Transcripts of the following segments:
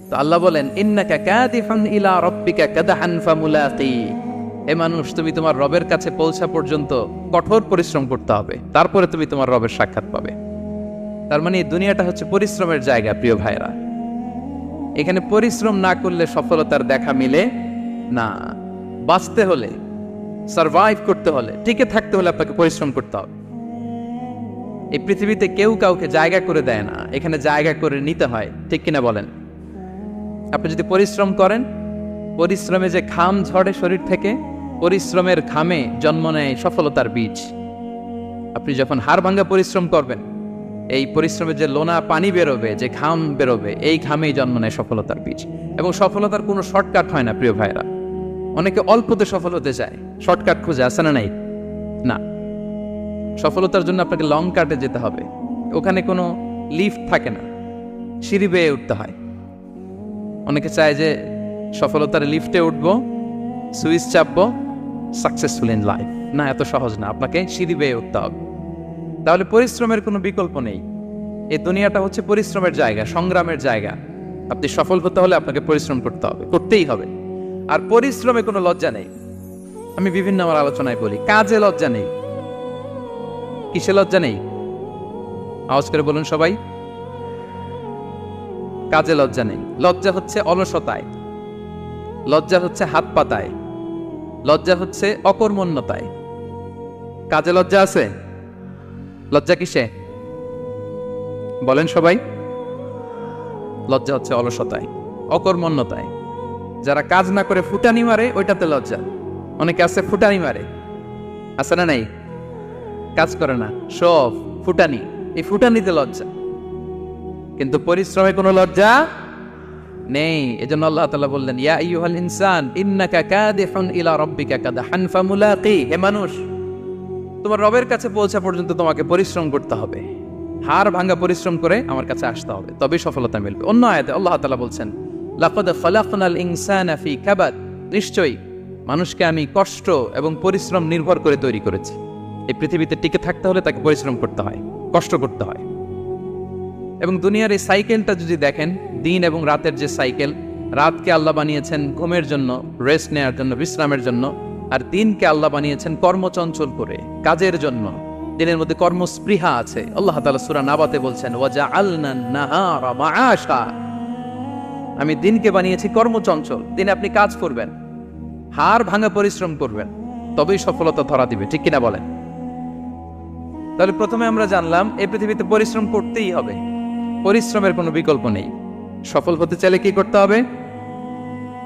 তো আল্লাহ বলেন ইন্নাকা কাদিহুন ইলা রাব্বিকা কাদহান ফামুলাকি, হে মানুষ তুমি তোমার রবের কাছে পৌঁছা পর্যন্ত কঠোর পরিশ্রম করতে হবে, তারপরে তুমি তোমার রবের সাক্ষাৎ পাবে। তার মানে এই দুনিয়াটা হচ্ছে পরিশ্রমের জায়গা প্রিয় ভাইরা। এখানে পরিশ্রম না করলে সফলতার দেখা মিলে না। বাঁচতে হলে, সারভাইভ করতে হলে, টিকে থাকতে হলে আপনাকে পরিশ্রম করতে হবে। এই পৃথিবীতে কেউ কাউকে জায়গা করে দেয় না, এখানে জায়গা করে নিতে হয়, ঠিক কিনা বলেন? আপনি যদি পরিশ্রম করেন, পরিশ্রমে যে ঘাম ঝরে শরীর থেকে, পরিশ্রমের ঘামে জন্ম নেয় সফলতার বীজ। আপনি যখন হাড় ভাঙ্গা পরিশ্রম করবেন, এই পরিশ্রমের যে লোনা পানি বেরোবে, যে ঘাম বেরোবে, এই ঘামেই জন্ম নেয় সফলতার বীজ। এবং সফলতার কোনো শর্টকাট হয় না প্রিয় ভাইরা। অনেকে অল্পতে সফল হতে চায়, শর্টকাট খুঁজে, আসে না নাই? না, সফলতার জন্য আপনাকে লং কাটে যেতে হবে। ওখানে কোনো লিফট থাকে না, সিঁড়ি বেয়ে উঠতে হয়। অনেকে চায় যে সফলতার লিফটে উঠবো, সুইচ চাপবো, সাকসেসফুল ইন লাইফ। না, এত সহজ না, আপনাকে সিঁড়ি বেয়ে উঠতে হবে। তাহলে পরিশ্রমের কোনো বিকল্প নেই। এই দুনিয়াটা হচ্ছে পরিশ্রমের জায়গা, সংগ্রামের জায়গা। আপনি সফল হতে হলে আপনাকে পরিশ্রম করতে হবে, করতেই হবে। আর পরিশ্রমে কোনো লজ্জা নেই। আমি বিভিন্ন আমার আলোচনায় বলি, কাজে লজ্জা নেই। কিসে লজ্জা নেই? আওয়াজ করে বলুন সবাই। কাজে লজ্জা নেই। লজ্জা হচ্ছে অলসতায়, লজ্জা হচ্ছে হাত পাতায়, লজ্জা হচ্ছে অকর্মণ্যতায়। কাজে লজ্জা আছে? লজ্জা কিসে বলেন সবাই? লজ্জা হচ্ছে অলসতায়, অকর্মণ্যতায়। যারা কাজ না করে ফুটানি মারে, ওইটাতে লজ্জা। অনেকে আছে ফুটানি মারে, আছে না নাই? কাজ করে না, সব ফুটানি, এই ফুটানিতে লজ্জা। কিন্তু পরিশ্রমে কোনো লজ্জা নেই। এজন্য আল্লাহ তাআলা বললেন ইয়া আইয়ুহাল ইনসান ইন্নাকা কাদিহুন ইলা রাব্বিকা কাদহান ফামুলাকি, হে মানুষ তোমার রবের কাছে পৌঁছা পর্যন্ত তোমাকে পরিশ্রম করতে হবে। হাড় ভাঙা পরিশ্রম করে আমার কাছে আসতে হবে, তবেই সফলতা মিলবে। অন্য আয়াতে আল্লাহ তাআলা বলছেন লাকাদ খালাকনাল ইনসানা ফি কাবাদ, নিশ্চয়ই মানুষকে আমি কষ্ট এবং পরিশ্রম নির্ভর করে তৈরি করেছি। এই পৃথিবীতে টিকে থাকতে হলে তাকে পরিশ্রম করতে হয়, কষ্ট করতে হয়। এবং দুনিয়ার এই সাইকেলটা যদি দেখেন, দিন এবং রাতের যে সাইকেল, রাতকে আল্লাহ বানিয়েছেন ঘুমের জন্য, রেস্ট নেওয়ার জন্য, বিশ্রামের জন্য, আর দিনকে আল্লাহ বানিয়েছেন কর্মচঞ্চল করে, কাজের জন্য। দিনের মধ্যে কর্মস্পৃহা আছে। আল্লাহ তাআলা সূরা নাবাতে বলছেন ওয়াজআলনান নাহারা মাআশা, আমি দিনকে বানিয়েছি কর্মচঞ্চল। দিনে আপনি কাজ করবেন, হাড় ভাঙা পরিশ্রম করবেন, তবেই সফলতা ধরা দিবে, ঠিক কিনা বলেন? তাহলে প্রথমে আমরা জানলাম এই পৃথিবীতে পরিশ্রম করতেই হবে, পরিশ্রমের কোনো বিকল্প নেই। সফল হতে চাইলে কি করতে হবে?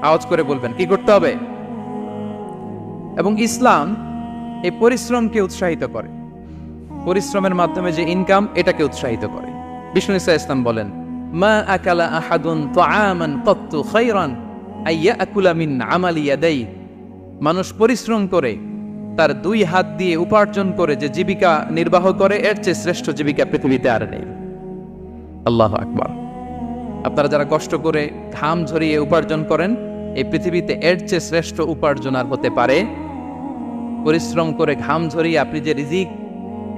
আওয়াজ করে বলবেন, কি করতে হবে? এবং ইসলাম এই পরিশ্রমকে উৎসাহিত করে, পরিশ্রমের মাধ্যমে যে ইনকাম, এটাকে উৎসাহিত করে। বিষ্ণু ইসা ইসলাম বলেন মা আকালা আহাদুন তাআমান কাত্তু খায়রান আইয়া আকুলা মিন আমালি ইয়াদাই, মানুষ পরিশ্রম করে তার দুই হাত দিয়ে উপার্জন করে যে জীবিকা নির্বাহ করে, এর চেয়ে শ্রেষ্ঠ জীবিকা পৃথিবীতে আর নেই। আল্লাহু আকবার। আপনারা যারা কষ্ট করে ঘাম ঝরিয়ে উপার্জন করেন, এই পৃথিবীতে এর চেয়ে শ্রেষ্ঠ উপার্জন আর হতে পারে? পরিশ্রম করে ঘাম ঝরিয়ে আপনি যে রিজিক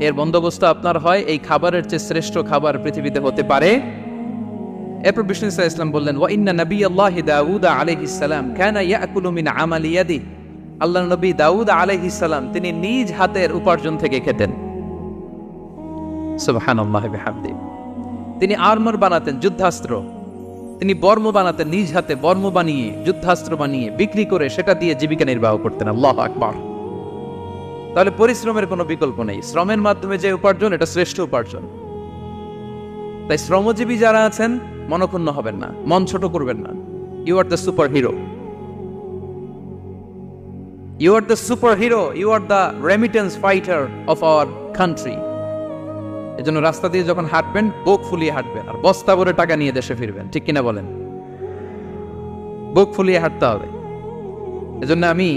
এর বন্দোবস্ত আপনার হয়, এই খাবারের চেয়ে শ্রেষ্ঠ খাবার পৃথিবীতে হতে পারে? এরপর বিষ্ণু ইসলাম বললেন ওয়া ইন্না নাবিয়াল্লাহি দাউদ আলাইহিস সালাম কানা ইয়াকুলু মিন আমালি ইয়াদি, আল্লাহর নবী দাউদ আলাইহিস সালাম তিনি নিজ হাতের উপার্জন থেকে খেতেন। সুবহানাল্লাহি বিহামদি। তিনি আর্মার বানাতেন, যুদ্ধাস্ত্র, তিনি বর্ম বানাতেন, নিজ হাতে বর্ম বানিয়ে, যুদ্ধাস্ত্র বানিয়ে বিক্রি করে সেটা দিয়ে জীবিকা নির্বাহ করতেন। আল্লাহু আকবার। তাহলে পরিশ্রমের কোনো বিকল্প নেই। শ্রমের মাধ্যমে যে উপার্জন, এটা শ্রেষ্ঠ উপার্জন। তাই শ্রমজীবী যারা আছেন, মনক্ষুণ্ণ হবেন না, মন ছোট করবেন না। You are the super hero, you are the super hero, you are the remittance fighter of our country. এজন্য রাস্তা দিয়ে যখন হাঁটবেন, বুক ফুলিয়ে হাঁটবেন, আর বস্তা ভরে টাকা নিয়ে দেশে ফিরবেন, ঠিক কিনা বলেন? বুক ফুলিয়ে হাঁটতে হবে। এজন্য আমি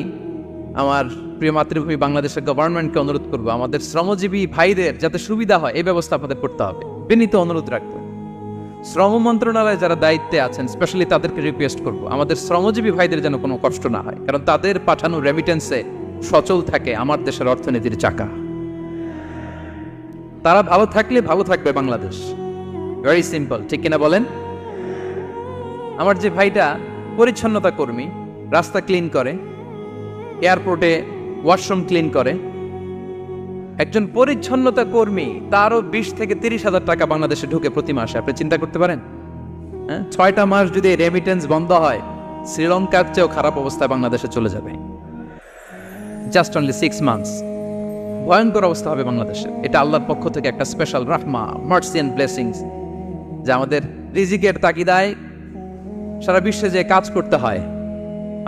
আমার প্রিয় মাতৃভূমি বাংলাদেশের গভর্নমেন্টকে অনুরোধ করবো, আমাদের শ্রমজীবী ভাইদের যাতে সুবিধা হয়, এই ব্যবস্থা আপনাদের করতে হবে। বিনীত অনুরোধ রাখবো। শ্রম মন্ত্রণালয়ে যারা দায়িত্বে আছেন, স্পেশালি তাদেরকে রিকোয়েস্ট করবো, আমাদের শ্রমজীবী ভাইদের যেন কোনো কষ্ট না হয়, কারণ তাদের পাঠানো রেমিটেন্সে সচল থাকে আমার দেশের অর্থনীতির চাকা। তারা ভালো থাকলে ভালো থাকবে বাংলাদেশ। ভেরি সিম্পল, ঠিক কিনা বলেন? আমার যে ভাইটা পরিচ্ছন্নতা কর্মী, রাস্তা ক্লিন করে, এয়ারপোর্টে ওয়াশরুম ক্লিন করে, একজন পরিচ্ছন্নতা কর্মী, তারও 20 থেকে 30,000 টাকা বাংলাদেশে ঢুকে প্রতি মাসে। আপনি চিন্তা করতে পারেন? 6টা মাস যদি রেমিটেন্স বন্ধ হয়, শ্রীলঙ্কার চেয়েও খারাপ অবস্থায় বাংলাদেশে চলে যাবে। Just only 6 months. ভয়ঙ্কর অবস্থা হবে বাংলাদেশে। এটা আল্লাহর পক্ষ থেকে একটা স্পেশাল রাহমা, মার্সি এন্ড ব্লেসিংস, যা আমাদের রিজিকের তাগিদায় সারা বিশ্বে যে কাজ করতে হয়,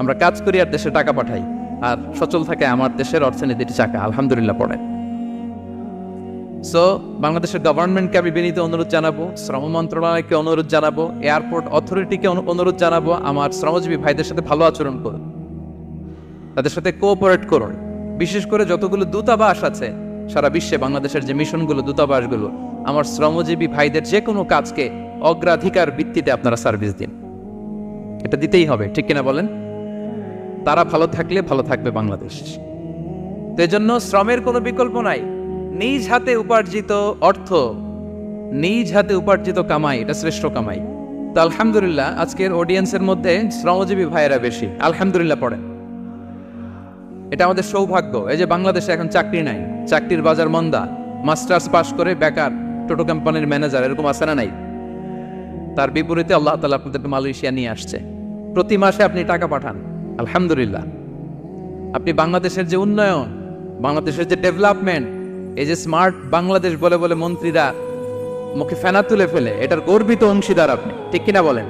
আমরা কাজ করি আর দেশে টাকা পাঠাই, আর সচল থাকে আমার দেশের অর্থনীতির চাকা, আলহামদুলিল্লাহ পড়ে। সো বাংলাদেশের গভর্নমেন্টকে আমি বিনীত অনুরোধ জানাবো, শ্রম মন্ত্রণালয়কে অনুরোধ জানাবো, এয়ারপোর্ট অথরিটিকে অনুরোধ জানাবো, আমার শ্রমজীবী ভাইদের সাথে ভালো আচরণ করুন, তাদের সাথে কোঅপারেট করুন। বিশেষ করে যতগুলো দূতাবাস আছে সারা বিশ্বে, বাংলাদেশের যে মিশনগুলো, দূতাবাসগুলো, আমার শ্রমজীবী ভাইদের যে কোনো কাজকে অগ্রাধিকার ভিত্তিতে আপনারা সার্ভিস দিন। এটা দিতেই হবে, ঠিক কিনা বলেন? তারা ভালো থাকলে ভালো থাকবে বাংলাদেশ। তো এই জন্য শ্রমের কোনো বিকল্প নাই। নিজ হাতে উপার্জিত অর্থ, নিজ হাতে উপার্জিত কামাই, এটা শ্রেষ্ঠ কামাই। তো আলহামদুলিল্লাহ আজকের অডিয়েন্সের মধ্যে শ্রমজীবী ভাইয়েরা বেশি, আলহামদুলিল্লাহ পড়েন। এটা আমাদের সৌভাগ্য। এই যে বাংলাদেশে এখন চাকরি নাই, চাকরির বাজার মন্দা, মাস্টার্স পাস করে বেকার টোটো কোম্পানির ম্যানেজার, এরকম আছে না নাই? তার বিপরীতে আল্লাহ তাআলা আপনাদেরকে মালয়েশিয়া নিয়ে আসছে, প্রতি মাসে আপনি টাকা পাঠান, আলহামদুলিল্লাহ। আপনি বাংলাদেশের যে উন্নয়ন, বাংলাদেশের যে ডেভেলপমেন্ট, এই যে স্মার্ট বাংলাদেশ বলে বলে মন্ত্রীরা মুখে ফেনা তুলে ফেলে, এটার গর্বিত অংশীদার আপনি, ঠিক কিনা বলেন?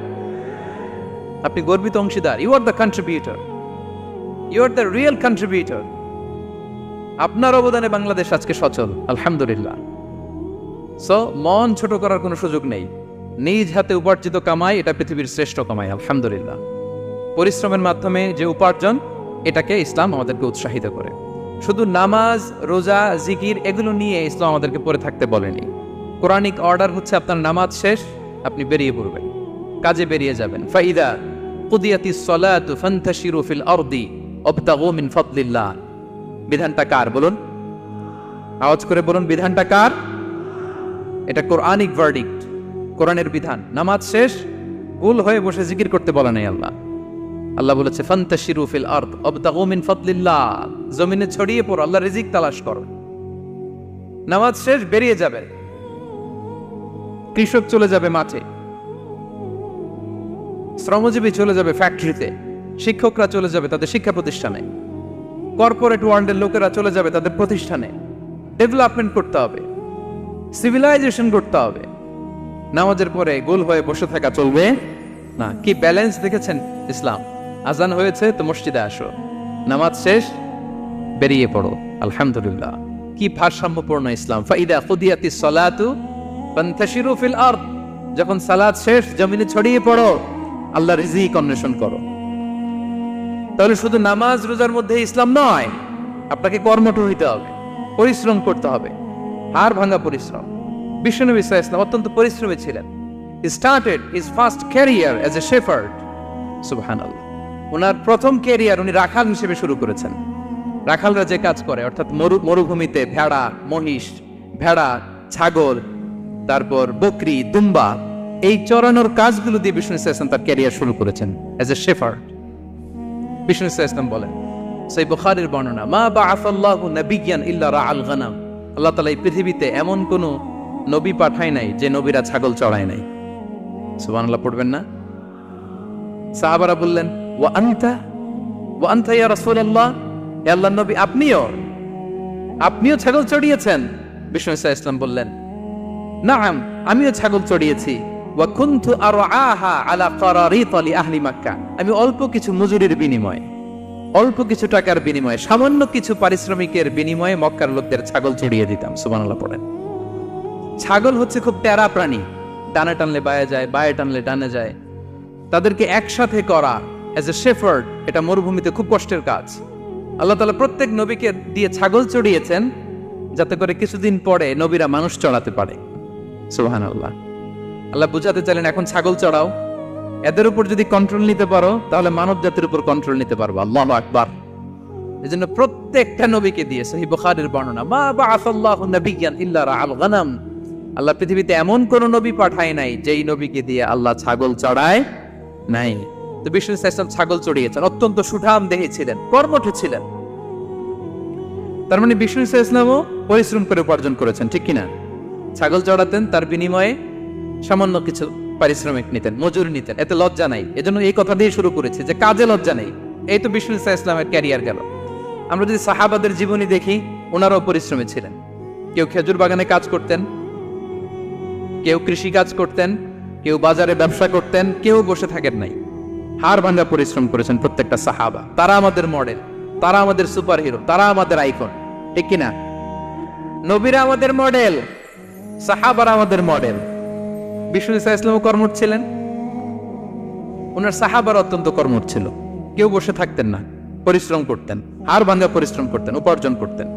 আপনি গর্বিত অংশীদার। You are the contributor, you are the real contributor. আপনার অবদানে বাংলাদেশ আজকে সচল, আলহামদুলিল্লাহ। সো মন ছোট করার কোনো সুযোগ নেই। নিজ হাতে উপার্জিত কামাই, এটা পৃথিবীর শ্রেষ্ঠ কামাই, আলহামদুলিল্লাহ। পরিশ্রমের মাধ্যমে যে উপার্জন, এটাকে ইসলাম আমাদেরকে উৎসাহিত করে। শুধু নামাজ, রোজা, জিকির এগুলো নিয়ে ইসলাম আমাদেরকে পড়ে থাকতে বলেনি। কোরআনিক অর্ডার হচ্ছে আপনার নামাজ শেষ, আপনি বেরিয়ে পড়বেন, কাজে বেরিয়ে যাবেন। ফাইদা কুদিয়াতিস সালাতু ফান্তাশিরু ফিল আরদি ওয়াবতাগু মিন ফাদলিল্লাহ। বিধানটা কার বলুন? আওয়াজ করে বলুন, বিধানটা কার? এটা কোরআনিক ভার্ডিক্ট, কোরআনের বিধান। নামাজ শেষ, গোল হয়ে বসে জিকির করতে বলা নাই আল্লাহ। আল্লাহ বলেছে ফান্তাশিরু ফিল আরদ ওয়াবতাগু মিন ফাদলিল্লাহ, জমিনে ছড়িয়ে পড়ো, আল্লাহর রিজিক তালাশ করো। নামাজ শেষ, বেরিয়ে যাবে। কৃষক চলে যাবে মাঠে, শ্রমজীবী চলে যাবে ফ্যাক্টরিতে, শিক্ষকরা চলে যাবে তাদের শিক্ষা প্রতিষ্ঠানে, কর্পোরেট ওয়ার্ল্ডের লোকেরা চলে যাবে তাদের প্রতিষ্ঠানে। ডেভেলপমেন্ট করতে হবে, সিভিলাইজেশন করতে হবে। নামাজের পরে গোল হয়ে বসে থাকা চলবে না। কি ব্যালেন্স দেখেছেন ইসলাম? আজান হয়েছে তো মসজিদে আসো, নামাজ শেষ বেরিয়ে পড়ো, আলহামদুলিল্লাহ। কি ভারসাম্যপূর্ণ ইসলাম। ফাইদা কুদিয়াতিস সালাতু ফান্তাশিরু ফিল আরদ, যখন সালাত শেষ জমিনে ছড়িয়ে পড়ো, আল্লাহর রিজিক অন্বেষণ করো। তাহলে শুধু নামাজ রোজার মধ্যে ইসলাম নয়, আপনাকে কর্মঠ হইতে হবে, পরিশ্রম করতে হবে, হাড় ভাঙা পরিশ্রম। বিশ্বনবী সাল্লাল্লাহু আলাইহি ওয়াসাল্লাম অত্যন্ত পরিশ্রমী ছিলেন। He started his first career as a shepherd. সুবহানাল্লাহ। ওনার প্রথম ক্যারিয়ার উনি রাখাল হিসেবে শুরু করেছেন। রাখালরা যে কাজ করে, অর্থাৎ মরুভূমিতে ভেড়া, মহিষ, ভেড়া, ছাগল, তারপর বকরি, দুম্বা, এই চরানোর কাজগুলো দিয়ে বিষ্ণু সাল্লাল্লাহু আলাইহি ওয়াসাল্লাম তার ক্যারিয়ার শুরু করেছেন এজ এ শেফার্ড। বিষ্ণু সাল্লাল্লাহু আলাইহি ওয়াসাল্লাম বলেন, সহিহ বুখারীর বর্ণনা, মা বাআসাল্লাহু নাবিয়্যান ইল্লা রাআল গানাম। আল্লাহ তাআলা এই পৃথিবীতে এমন কোন নবী পাঠায় নাই যে নবীরা ছাগল চড়ায় নাই। সুবহানাল্লাহ পড়বেন না? সাহাবারা বললেন, ওয়া আনতা ইয়া রাসূলুল্লাহ, হে আল্লাহর নবী আপনিও ছাগল চড়িয়েছেন? বিষ্ণু সাল্লাল্লাহু আলাইহি ওয়াসাল্লাম বললেন, নাআম, আমিও ছাগল চড়িয়েছি। ওয়া কুনতু আরআহা আলা কারারিত লি আহলি মক্কা, আমি অল্প কিছু মজুরির বিনিময়ে, অল্প কিছু টাকার বিনিময়ে, সামান্য কিছু পারিশ্রমিকের বিনিময়ে মক্কার লোকদের ছাগল চড়িয়ে দিতাম। সুবহানাল্লাহ পড়েন। ছাগল হচ্ছে খুব টেরা প্রাণী, ডানে টানলে বায়ে যায়, বায়ে টানলে ডানে যায়। তাদেরকে একসাথে করা এজ এ শেফার্ড, এটা মরুভূমিতে খুব কষ্টের কাজ। আল্লাহ তাআলা প্রত্যেক নবীকে দিয়ে ছাগল চড়িয়েছেন, যাতে করে কিছুদিন পরে নবীরা মানুষ চড়াতে পারে। সুবহানাল্লাহ। আল্লাহ বুঝাতে চাইলেন, এখন ছাগল চড়াও, এদের উপর যদি কন্ট্রোল নিতে পারো তাহলে মানব জাতির উপর কন্ট্রোল নিতে পারবো। আল্লাহু আকবার। এজন্য প্রত্যেকটা নবীকে দিয়ে, সহিহ বুখারীর বর্ণনা, মা বাআসাল্লাহু নাবিয়্যান ইল্লা রাআল গানাম, আল্লাহ পৃথিবীতে এমন কোন নবী পাঠায় নাই যেই নবীকে দিয়ে আল্লাহ ছাগল চড়ায় নাই। তো বিষ্ণু ইসলাম ছাগল চড়িয়েছেন, অত্যন্ত সুঠাম দেহে ছিলেন, কর্মঠ ছিলেন। তার মানে বিষ্ণু ইসলামও পরিশ্রম করে উপার্জন করেছেন, ঠিক কিনা? ছাগল চড়াতেন, তার বিনিময়ে সামান্য কিছু পারিশ্রমিক নিতেন, মজুরি নিতেন, এতে লজ্জা নাই। এজন্য এই কথা দিয়ে শুরু করেছে যে কাজে লজ্জা নেই। এই তো বিষ্ণু ইসলামের ক্যারিয়ার গেল। আমরা যদি সাহাবাদের জীবনী দেখি, ওনারাও পরিশ্রমী ছিলেন। কেউ খেজুর বাগানে কাজ করতেন, কেউ কৃষি কাজ করতেন, কেউ বাজারে ব্যবসা করতেন, কেউ বসে থাকেন নাই। হাড় ভাঙা পরিশ্রম করেছেন প্রত্যেকটা সাহাবা। তারা আমাদের মডেল, তারা আমাদের সুপার হিরো, তারা আমাদের আইকন, ঠিক কিনা? নবীরা আমাদের মডেল, সাহাবারা আমাদের মডেল। বিষ্ণু ইসলাম কর্মঠ ছিলেন, ওনার সাহাবার অত্যন্ত কর্মঠ ছিল। কেউ বসে থাকতেন না, পরিশ্রম করতেন, হাড় ভাঙা পরিশ্রম করতেন, উপার্জন করতেন।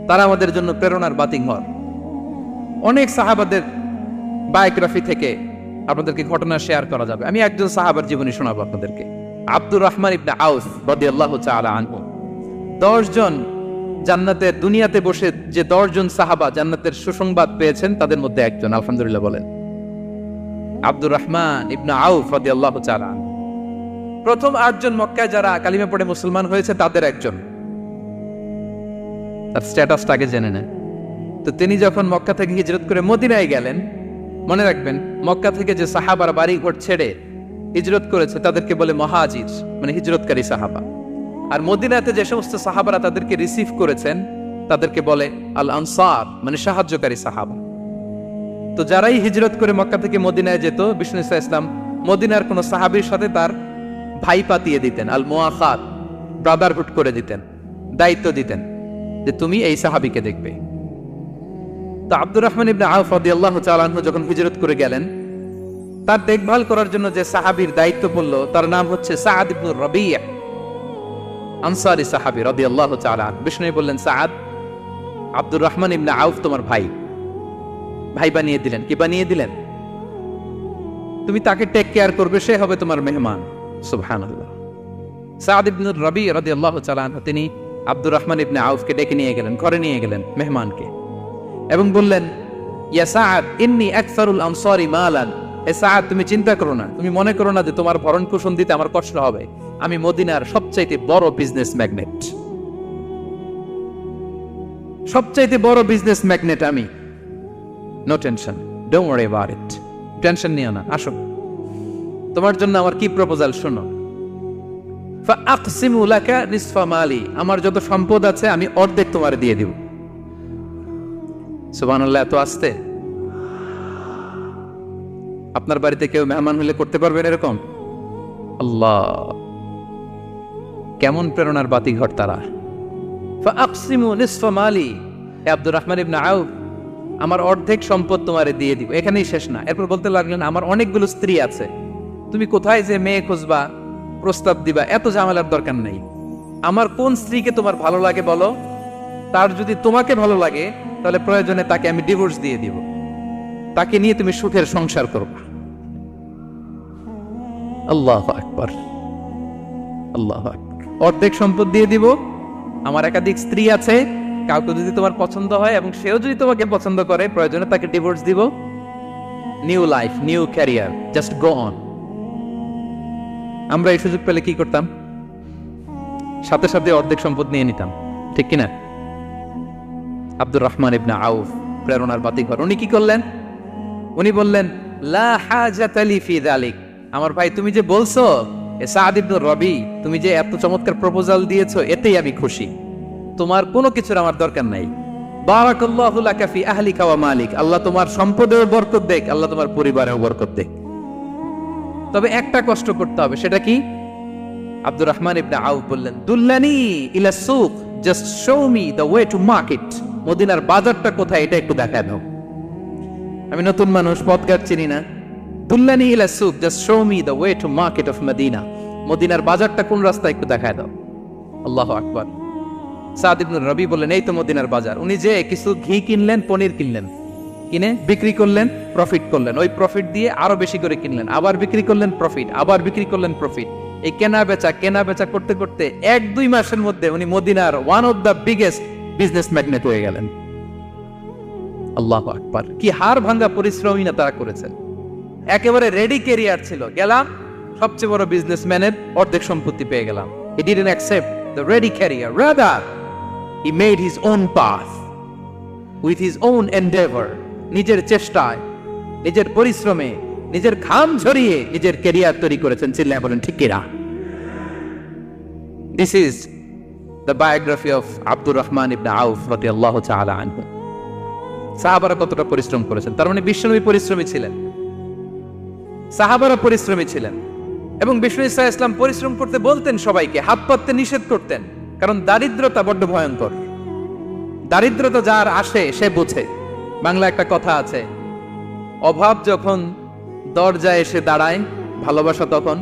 তারা আমাদের জন্য প্রেরণার বাতিঘর। অনেক সাহাবাদের বায়োগ্রাফি থেকে আপনাদেরকে ঘটনা শেয়ার করা যাবে। আমি একজন সাহাবার জীবনী শোনাবো আপনাদেরকে। আব্দুর রহমান ইবনে আউফ রাদিয়াল্লাহু তাআলা আনহু। 10 জন জান্নাতের, দুনিয়াতে বসে যে 10 জন সাহাবা জান্নাতের সুসংবাদ পেয়েছেন, তাদের মধ্যে একজন। আলহামদুলিল্লাহ বলেন। আব্দুর রহমান ইবনে আউফ রাদিয়াল্লাহু তাআলা আনহু প্রথম 8 জন মক্কায় যারা কালিমা পড়ে মুসলমান হয়েছে তাদের একজন। তার স্ট্যাটাসটা আগে জেনে নেন। তো তিনি যখন মক্কা থেকে হিজরত করে মদিনায় গেলেন, মনে রাখবেন মক্কা থেকে যে সাহাবার বাড়ি ঘর ছেড়ে হিজরত করেছে তাদেরকে বলে মহাজির, মানে হিজরতকারী সাহাবা। আর মদিনাতে যে সমস্ত সাহাবারা তাদেরকে রিসিভ করেছেন তাদেরকে বলে আল আনসার, মানে সাহায্যকারী সাহাবা। তো যারাই হিজরত করে মক্কা থেকে মদিনায় যেত, বিষ্ণু ইসলাম মদিনার কোন সাহাবীর সাথে তার ভাই পাতিয়ে দিতেন, আল মুআখাত, ব্রাদারহুড করে দিতেন, দায়িত্ব দিতেন যে তুমি এই সাহাবীকে দেখবে। তো আব্দুর রহমান ইবনে আউফ রাদিয়াল্লাহু তাআলা আনহু যখন হিজরত করে গেলেন, তার দেখভাল করার জন্য যে সাহাবীর দায়িত্ব পড়ল তার নাম হচ্ছে সাআদ ইবনে রাবি', আনসারী সাহাবী রাদিয়াল্লাহু তাআলা। বিষ্ণু বললেন, সাআদ, আব্দুর রহমান ইবনে আউফ তোমার ভাই, ভাই বানিয়ে দিলেন। কি বানিয়ে দিলেন? তুমি তাকে টেক কেয়ার করবে, সে হবে তোমার মেহমান। সুবহানাল্লাহ। সাআদ ইবনে রাবি' রাদিয়াল্লাহু তাআলা আনহু তিনি আব্দুর রহমান ইবনে আউফকে ডেকে নিয়ে গেলেন, ঘরে নিয়ে গেলেন মেহমানকে, এবং বললেন, ইয়া সাআদ ইন্নী আকসারুল আনসারি মালান। এ সাআদ, তুমি চিন্তা করো না, তুমি মনে করো না যে তোমার ভরণ পোষণ দিতে আমার কষ্ট হবে। আমি মদিনার সবচাইতে বড় বিজনেস ম্যাগনেট, সবচাইতে বড় বিজনেস ম্যাগনেট আমি। No tension, don't worry about it. Tension নিও না, আসো, তোমার জন্য আমার কি প্রপোজাল শোনো। ফাআকসিমু লাকা নিসফা মালি, আমার যত সম্পদ আছে আমি অর্ধেক তোমারে দিয়ে দিব। সুবহানাল্লাহ। এত আসতে আপনার বাড়িতে কেউ মেহমান হলে করতে পারবেন এরকম? আল্লাহ, কেমন প্রেরণার বাতিঘর তারা। ফাআকসিমু নিসফা মালি, হে আব্দুর রহমান ইবনে আউফ, আমার অর্ধেক সম্পদ তোমারে দিয়ে দিব। এখানেই শেষ না, এরপর বলতে লাগলেন, আমার অনেকগুলো স্ত্রী আছে, তুমি কোথায় যে মেয়ে খুঁজবা, প্রস্তাব দিবা, এত ঝামেলার দরকার নেই। আমার কোন স্ত্রীকে তোমার ভালো লাগে বলো, তার যদি তোমাকে ভালো লাগে তাহলে প্রয়োজনে তাকে আমি ডিভোর্স দিয়ে দিব, তাকে নিয়ে তুমি সুখের সংসার করবা। আল্লাহু আকবার, আল্লাহু আকবার। অর্ধেক সম্পদ দিয়ে দিব, আমার একাধিক স্ত্রী আছে, কাউকে যদি তোমার পছন্দ হয় এবং সেও যদি তোমাকে পছন্দ করে, প্রয়োজনে তাকে ডিভোর্স দিব। New life, new career, just go on. আমরা এই সুযোগ পেলে কি করতাম? সাথে সাথে অর্ধেক সম্পদ নিয়ে নিতাম, ঠিক কিনা? আব্দুর রহমান ইবনে আউফ প্রেরণার বাতিঘর। উনি কি করলেন? উনি বললেন, লা হাজাতা লি ফি যালিক। আমার ভাই, তুমি যে বলছো, এ সাআদ ইবনে রাবি, তুমি যে এত চমৎকার প্রপোজাল দিয়েছো, এতেই আমি খুশি। তোমার কোনো কিছুর আমার দরকার নাই। বারাকাল্লাহু লাকা ফি আহলিকা ওয়া মালিক, আল্লাহ তোমার সম্পদেও বরকত দেখ, আল্লাহ তোমার পরিবারেও বরকত দেখ। তবে একটা কষ্ট করতে হবে, সেটা কি? আব্দুর রহমান ইবনে আউফ বললেন, দুল্লানি ইলা সুক, just show me the way to market. মদিনার বাজারটা কোথায় এটা একটু দেখায় দাও। আমি নতুন মানুষ, পথঘাট চিনি না। দুল্লানি ইলা সুক, just show me the way to market of Madina. মদিনার বাজারটা কোন রাস্তা একটু দেখায় দাও। আল্লাহু আকবার। সাআদ ইবনে রাবি বললেন, এই তো মদিনার বাজার। উনি যে কিছু ঘি কিনলেন, পনির কিনলেন, কিনে বিক্রি করলেন, প্রফিট করলেন। ওই প্রফিট দিয়ে আরো বেশি করে কিনলেন, আবার বিক্রি করলেন, প্রফিট, আবার বিক্রি করলেন, প্রফিট। এই কেনা বেচা করতে করতে 1-2 মাসের মধ্যে উনি মদিনার one of the biggest business magnate হয়ে গেলেন। আল্লাহু আকবার। কি হাড় ভাঙ্গা পরিশ্রমী না তারা করেছেন। একেবারে রেডি ক্যারিয়ার ছিল, গেলাম সবচেয়ে বড় বিজনেসম্যানের অর্ধেক সম্পত্তি পেয়ে গেলাম। He didn't accept the ready career. Rather, he made his own path with his own endeavor. নিজের চেষ্টায়, নিজের পরিশ্রমে, নিজের ঘাম ঝরিয়ে নিজের ক্যারিয়ার তৈরি করেছেন। চিল্লায় বলেন ঠিক কিনা? This is the biography of Abdul Rahman ibn Auf radiyallahu ta'ala anhu. সাহাবারা কতটা পরিশ্রম করেছেন, তার মানে বিশ্বনবী পরিশ্রমী ছিলেন, সাহাবারা পরিশ্রমী ছিলেন। এবং বিষ্ণু ইসা ইসলাম পরিশ্রম করতে বলতেন সবাইকে, হাত পাততে নিষেধ করতেন, কারণ দারিদ্রতা বড্ড ভয়ঙ্কর। দারিদ্রতা যার আসে সে বোঝে। বাংলা একটা কথা আছে, অভাব যখন দরজায় এসে দাঁড়ায়, ভালোবাসা তখন।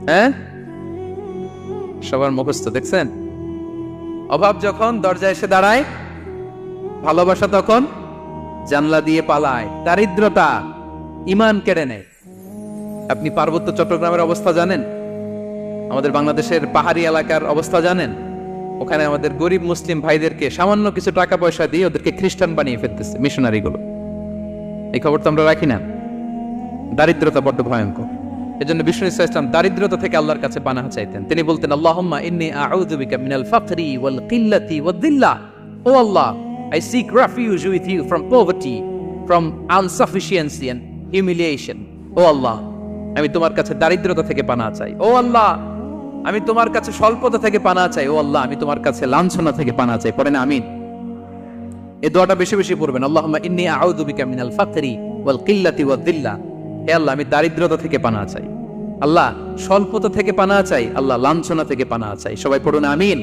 হ্যাঁ, সবার মুখস্থ দেখছেন? অভাব যখন দরজায় এসে দাঁড়ায়, ভালোবাসা তখন জানলা দিয়ে পালায়। দারিদ্রতা ঈমান কেড়ে নেয়। আপনি পার্বত্য চট্টগ্রামের অবস্থা জানেন? আমাদের বাংলাদেশের পাহাড়ি এলাকার অবস্থা জানেন? ওখানে আমাদের গরিব মুসলিম ভাইদেরকে সামান্য কিছু টাকা পয়সা দিয়ে ওদেরকে খ্রিস্টান বানিয়ে ফেলতেছে মিশনারি গুলো। এই খবর তো আমরা রাখি না। দারিদ্রতা বড্ড ভয়ঙ্কর। এজন্য বিষ্ণু ইসলাম দারিদ্রতা থেকে আল্লাহর কাছে পানাহ চাইতেন। তিনি বলতেন, আল্লাহুম্মা ইন্নী আউযু বিকা মিনাল ফাকরি ওয়াল কিল্লাতি ওয়াদ-দিল্লা। ও আল্লাহ, I seek refuge with you from poverty, from insufficiency and humiliation. ও আল্লাহ, আমি তোমার কাছে দারিদ্রতা থেকে পানাহ চাই। ও আল্লাহ, আমি তোমার কাছে স্বল্পতা থেকে পানাহ চাই। ও আল্লাহ, আমি তোমার কাছে লাঞ্ছনা থেকে পানাহ চাই। পড়েন আমিন। এই দোয়াটা বেশি বেশি পড়বেন। আল্লাহুম্মা ইন্নী আউযু বিকা মিনাল ফাকরি ওয়াল কিল্লাতি ওয়াদ-দিল্লা। হে আল্লাহ, আমি দারিদ্রতা থেকে পানাহ চাই। আল্লাহ, স্বল্পতা থেকে পানাহ চাই। আল্লাহ, লাঞ্ছনা থেকে পানাহ চাই। সবাই পড়ুন আমিন।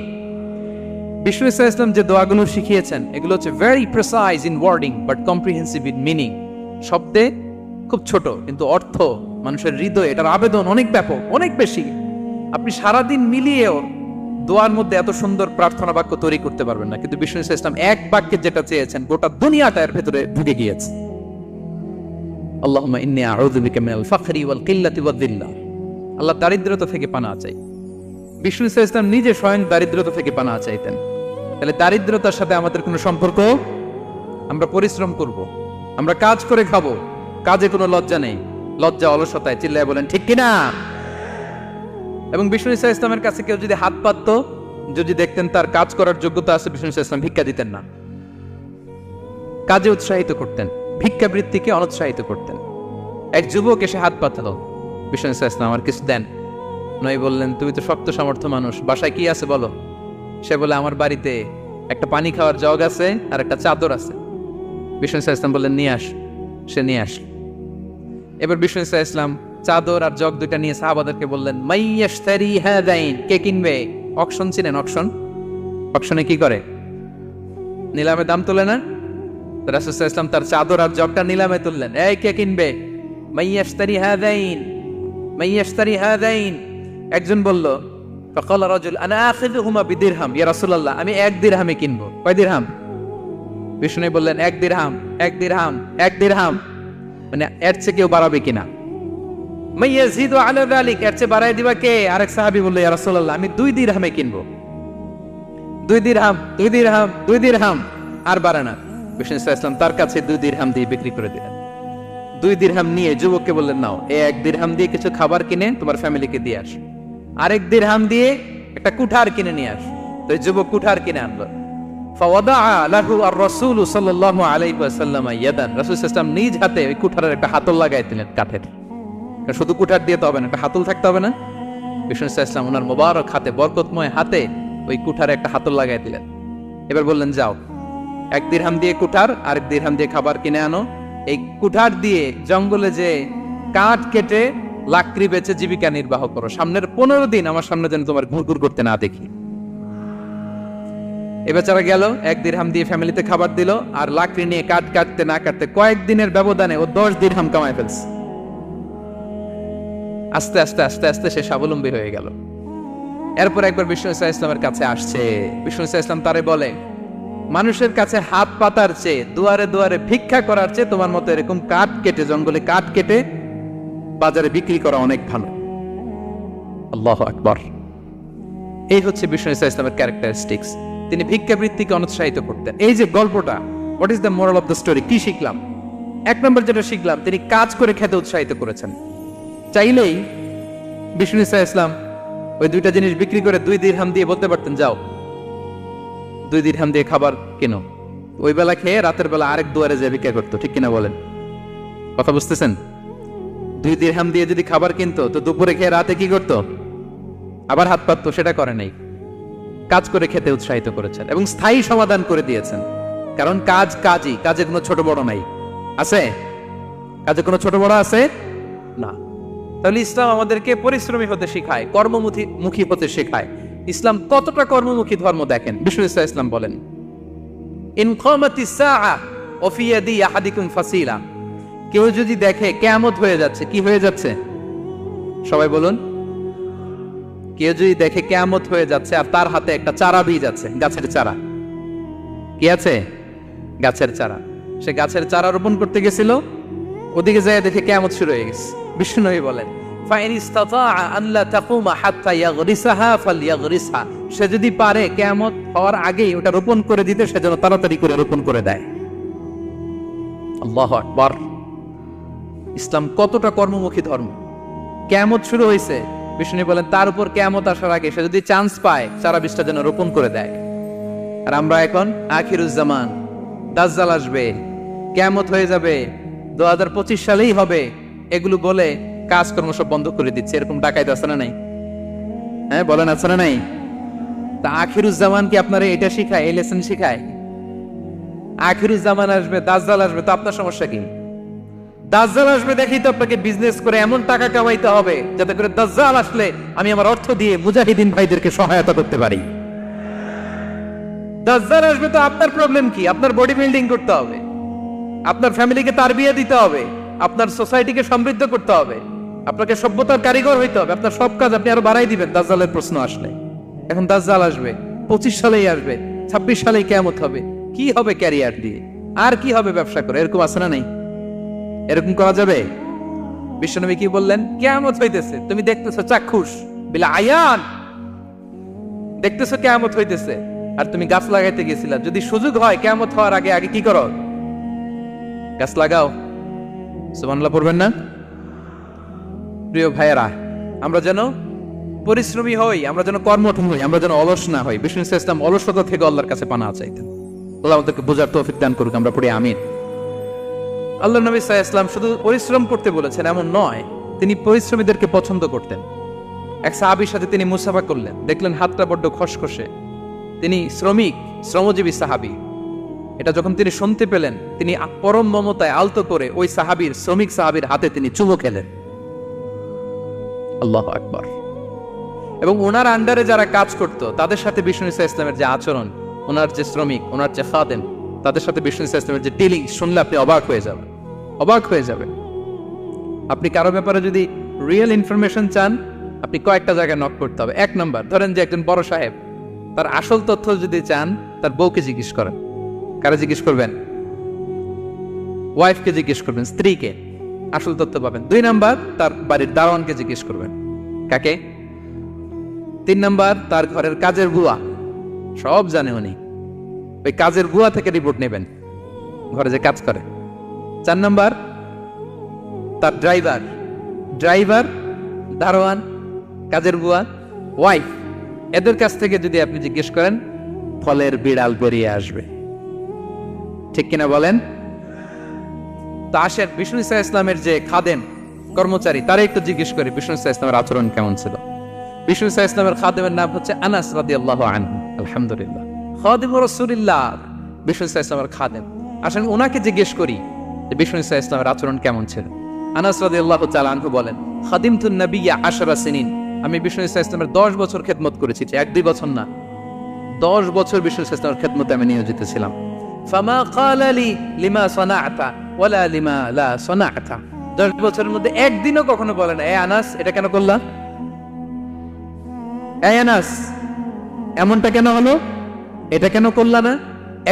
বিষ্ণু ইসলাম যে দোয়াগুলো শিখিয়েছেন এগুলো হচ্ছে very precise in wording but comprehensive in meaning. শব্দে খুব ছোট, কিন্তু অর্থ মানুষের হৃদয়ে এটার আবেদন অনেক ব্যাপক, অনেক বেশি। আপনি সারাদিন মিলিয়েও দোয়ার মধ্যে এত সুন্দর প্রার্থনা বাক্য তৈরি করতে পারবেন না, কিন্তু বিষ্ণু ইসলাম এক বাক্যে যেটা চেয়েছেন গোটা দুনিয়াটা এর ভেতরে ঢুকে গিয়েছে। আল্লাহুম্মা ইন্নী আউযু বিকা মিনাল ফাকরি ওয়াল কিল্লাতি ওয়াদ-দিল্লা। আল্লাহ, দারিদ্রতা থেকে পানাহ চাই। বিষ্ণু ইসলাম নিজে স্বয়ং দারিদ্রতা থেকে পানাহ চাইতেন। তাহলে দারিদ্রতার সাথে আমাদের কোনো সম্পর্ক? আমরা পরিশ্রম করব, আমরা কাজ করে খাবো, কাজে কোনো লজ্জা নেই। লজ্জা অলসতায়। চিল্লায় বলেন ঠিক কিনা? এবং বিষ্ণু ইসলামের কাছে কেউ যদি হাত পাততো, যদি দেখতেন তার কাজ করার যোগ্যতা আছে, বিষ্ণু ইসলাম ভিক্ষা দিতেন না, কাজে উৎসাহিত করতেন, ভিক্ষাবৃত্তিকে অনুৎসাহিত করতেন। এক যুবক এসে হাত পাতলো, বিষ্ণু ইসলাম আমার কিছু দেন। নয় বললেন, তুমি তো শক্ত সামর্থ্য মানুষ, বাসায় কি আছে বলো? সে বলে, আমার বাড়িতে একটা পানি খাওয়ার জগ আছে আর একটা চাদর আছে। বিষ্ণু ইসলাম বললেন, নিয়ে আস। সে নিয়ে আসল। এবার বিষ্ণু ইসলাম চাদর আর জগ দুইটা নিয়ে সাহাবাদেরকে বললেন, মাইয়াশতারি হাদাইন, কে কিনবে? অকশন চিনেন? অকশন, অকশনে কি করে? নিলামে দাম তোলে না? রাসূল সাল্লাল্লাহু আলাইহি ওয়াসাল্লাম তার চাদর আর জগটা নিলামে তুললেন। এই কে কিনবে? মাইয়াশতারি হাদাইন, মাইয়াশতারি হাদাইন। একজন বলল, ফাকাল রাজুল আনা আখিযুহুমা বিদিরহাম, ইয়া রাসূলুল্লাহ, আমি 1 দিরহামে কিনবো। কয় দিরহাম? বিষ্ণু বললেন, 1 দিরহাম, 1 দিরহাম, 1 দিরহাম। মানে এর চেয়ে কেউ বাড়াবে কিনা? মাইয়াজিদু আলা যালিক, এর চেয়ে বাড়ায় দিবা কে? আরেক সাহাবী বলল, ইয়া রাসূলুল্লাহ, আমি 2 দিরহামে কিনবো। 2 দিরহাম, 2 দিরহাম, 2 দিরহাম, আর বাড়ে না। বিষ্ণু ইসলাম তার কাছে 2 দিরহাম দিয়ে বিক্রি করে দিলেন। 2 দিরহাম নিয়ে যুবককে বললেন, নাও, এই 1 দিরহাম দিয়ে কিছু খাবার কিনে তোমার ফ্যামিলিকে দিয়ে আস। আরেক দিরহাম দিয়ে একটা কুঠার কিনে নিয়ে আস। তো যুবক কুঠার কিনে আনলো। ফাওয়াদা লাহু আর-রাসূল সাল্লাল্লাহু আলাইহি ওয়াসাল্লাম ইয়াদান, রাসূল সাল্লাল্লাহু আলাইহি ওয়াসাল্লাম নিজ হাতে ওই কুঠারের একটা হাতল লাগাই দিলেন কাঠের। শুধু কুঠার দিয়ে তো হবে না, একটা হাতল থাকতে হবে না? বিষ্ণু সাল্লাল্লাহু আলাইহি ওয়াসাল্লাম ওনার মোবারক হাতে, বরকতময় হাতে ওই কুঠারে একটা হাতল লাগাই দিলেন। এবার বললেন, যাও, 1 দিরহাম দিয়ে কুঠার, আরেক দিরহাম দিয়ে খাবার কিনে আনো। এই কুঠার দিয়ে জঙ্গলে যে কাঠ কেটে লাকড়ি বেচে জীবিকা নির্বাহ করো। সামনের 15 দিন আমার সামনে যেন তোমার ঘুরঘুর করতে না দেখি। এ বেচারা গেল, 1 দিরহাম দিয়ে ফ্যামিলিতে খাবার দিল, আর লাকড়ি নিয়ে কাঠ কাটতে না কাটতে কয়েকদিনের ব্যবধানে ও 10 দিরহাম কামায় ফেলছে। আস্তে আস্তে আস্তে আস্তে সে স্বাবলম্বী হয়ে গেল। এরপর একবার বিষ্ণু ইসলামের কাছে আসছে। বিষ্ণু ইসলাম তারে বলে, মানুষের কাছে হাত পাতার চেয়ে, দুয়ারে দুয়ারে ভিক্ষা করার চেয়ে তোমার মতো এরকম কাঠ কেটে, জঙ্গলে কাঠ কেটে বাজারে বিক্রি করা অনেক ভালো। আল্লাহু আকবার। এই হচ্ছে বিষ্ণু ইসলামের ক্যারেক্টারিস্টিক্স। তিনি ভিক্ষাবৃত্তিকে অনুৎসাহিত করতেন। এই যে গল্পটা, what is the moral of the story? কি শিখলাম? 1 নম্বর যেটা শিখলাম, তিনি কাজ করে খেতে উৎসাহিত করেছেন। চাইলেই বিষ্ণু ইসা ইসলাম ওই দুইটা জিনিস বিক্রি করে 2 দিরহাম দিয়ে বলতে পারতেন, যাও 2 দিরহাম দিয়ে খাবার কেনো। ওই বেলা খেয়ে রাতের বেলা আরেক দুয়ারে যে ভিক্ষা করতো, ঠিক কিনা বলেন? কথা বুঝতেছেন? 2 দিরহাম দিয়ে যদি খাবার কিনতো তো দুপুরে খেয়ে রাতে কি করতো? আবার হাত পাততো। সেটা করে নাই, কাজ করে খেতে উৎসাহিত করেছেন এবং স্থায়ী সমাধান করে দিয়েছেন। কারণ কাজই, কাজে কোনো ছোট বড় নাই। আছে? কাজে কোনো ছোট বড় আছে না। তাহলে ইসলাম আমাদেরকে পরিশ্রমী হতে শেখায়, কর্মমুখী হতে শেখায়। ইসলাম কতটা কর্মমুখী ধর্ম দেখেন। বিষ্ণু ইসলাম বলেন, ইন কামাতিস সাআ ওয়া ফি ইয়াদি আহাদিকুম ফাসিলা। কেউ যদি দেখে কিয়ামত হয়ে যাচ্ছে, কি হয়ে যাচ্ছে? সবাই বলুন। কেউ যদি দেখে কিয়ামত হয়ে যাচ্ছে আর তার হাতে একটা চারা বীজ আছে, গাছের চারা। কি আছে? গাছের চারা। সে গাছের চারা রোপণ করতে গেছিল, ওদিকে যায় দেখে কিয়ামত শুরু হয়ে গেছে। বিষ্ণু নবী বলেন, ফাইন ইসতাতাআ আন লা তাকুমা হাত্তা ইয়াগরিসাহা ফালইয়াগরিসহা। সে যদি পারে কিয়ামত হওয়ার আগেই ওটা রোপণ করে দিতে, সে যেন তাড়াতাড়ি করে রোপণ করে দেয়। আল্লাহু আকবার। ইসলাম কতটা কর্মমুখী ধর্ম। কিয়ামত শুরু হয়েছে, বিষ্ণু বলেন তার উপর কিয়ামত আসার আগে সে যদি চান্স পায় চারা বীজটা যেন রোপণ করে দেয়। আর আমরা এখন আখিরুজ্জামান, দাজ্জাল আসবে, কিয়ামত হয়ে যাবে, 2025 সালেই হবে, এগুলো বলে কাজকর্ম সব বন্ধ করে দিচ্ছে। এরকম ডাকাইতে আছে না নাই? হ্যাঁ বলেন, আছে না নাই? তা আখিরুজ্জামান কি আপনারা এটা শিখায়, এই লেসন শিখায়? আখিরুজ্জামান আসবে, দাজ্জাল আসবে, তো আপনার সমস্যা কি? দাজ্জাল আসবে দেখেই তো আপনাকে বিজনেস করে এমন টাকা কামাইতে হবে যাতে করে দাজ্জাল আসলে আমি আমার অর্থ দিয়ে মুজাহিদিন ভাইদেরকে সহায়তা করতে পারি। দাজ্জাল আসবে তো আপনার প্রবলেম কি? আপনার বডি বিল্ডিং করতে হবে, আপনার ফ্যামিলিকে তারবিয়া দিতে হবে, আপনার সোসাইটিকে সমৃদ্ধ করতে হবে, আপনাকে সভ্যতার কারিগর হইতে হবে। আপনার সব কাজ আপনি আরো বাড়াই দিবেন দাজ্জালের প্রশ্ন আসলে। এখন দাজ্জাল আসবে, 25 সালেই আসবে, 26 সালেই কিয়ামত হবে। কি হবে ক্যারিয়ার দিয়ে? আর কি হবে ব্যবসা করে? এরকম আছে না নাই? এরকম করা যাবে? বিশ্বনবী কি বললেন? কিয়ামত হইতেছে, তুমি দেখতেছো চাক্ষুষ বিলা আয়ান, দেখতেছো কিয়ামত হইতেছে, আর তুমি গাছ লাগাইতে গেছিলা। যদি সুযোগ হয় কিয়ামত হওয়ার আগে আগে কি করো? গাছ লাগাও। সুবহানাল্লাহ পড়বেন না? প্রিয় ভাইয়েরা, আমরা যেন পরিশ্রমী হই, আমরা যেন কর্মঠ হই, আমরা যেন অলস না হই। বিষ্ণু ইসলাম অলসতা থেকে আল্লাহর কাছে পানা চাইতেন। আল্লাহ আমাদেরকে বোঝার তৌফিক দান করুক। আমরা পড়ি আমিন। আল্লাহ নবী সাল্লাল্লাহু আলাইহি ওয়াসাল্লাম শুধু পরিশ্রম করতে বলেছেন এমন নয়, তিনি পরিশ্রমীদেরকে পছন্দ করতেন। এক সাহাবীর সাথে তিনি মুসাফা করলেন, দেখলেন হাতটা বড্ড খসখসে। তিনি শ্রমজীবী সাহাবী। এটা যখন তিনি শুনতে পেলেন, তিনি পরম মমতায় আলতো করে ওই শ্রমিক সাহাবীর হাতে তিনি চুমু খেলেন। আল্লাহু আকবার। এবং ওনার আন্ডারে যারা কাজ করত তাদের সাথে বিষ্ণু ইসলামের যে আচরণ, ওনার যে শ্রমিক, ওনার যে খাদেম, তাদের সাথে বিষ্ণু ইসলামের যে ডিলিং শুনলে আপনি অবাক হয়ে যাবেন। আপনি কারো ব্যাপারে যদি রিয়েল ইনফরমেশন চান, আপনি কয়েকটা জায়গায় নক করতে হবে। 1 নাম্বার, ধরেন যে একজন বড় সাহেব, তার আসল তথ্য যদি চান তার বউকে জিজ্ঞেস করেন। কারে জিজ্ঞেস করবেন? ওয়াইফকে জিজ্ঞেস করবেন, স্ত্রীকে, আসল তথ্য পাবেন। 2 নাম্বার, তার বাড়ির দারোয়ানকে জিজ্ঞেস করবেন। কাকে? 3 নাম্বার, তার ঘরের কাজের বুয়া, সব জানে উনি, ওই কাজের বুয়া থেকে রিপোর্ট নেবেন, ঘরে যে কাজ করে। 4 নাম্বার, তার ড্রাইভার, দারোয়ান, কাজের বুয়া, ওয়াইফ, এদের কাছ থেকে যদি আপনি জিজ্ঞেস করেন, ফলের বিড়াল বেরিয়ে আসবে। ঠিক কিনা বলেন? তা আসেন বিষ্ণু ইসলামের যে খাদেম, কর্মচারী, তারা একটু জিজ্ঞেস করি বিষ্ণু ইসলামের আচরণ কেমন ছিল। বিষ্ণু ইসলামের খাদেমের নাম হচ্ছে আনাস রাদিয়াল্লাহু আনহু। আলহামদুলিল্লাহ, খাদিম রাসূলুল্লাহ, বিষ্ণু ইসলামের খাদেম। আসেন ওনাকে জিজ্ঞেস করি যে বিষ্ণু ইসলামের আচরণ কেমন ছিল। আনাস রাদিয়াল্লাহু তাআলা আনহু বলেন, খাদিমতুন নবিয়্যা 10 সিনিন, আমি বিষ্ণু ইসলামের 10 বছর খেদমত করেছি। 1-2 বছর না, 10 বছর বিষ্ণু ইসলামের খেদমতে আমি নিয়োজিত ছিলাম। ফামা ক্বালা লি লিমা সানা'তা ওয়ালা লিমা লা সানা'তা, 10 বছরের মধ্যে একদিনও কখনো বলে না, এ আনাস এটা কেন করলা, এ আনাস এমনটা কেন হলো, এটা কেন করলা না,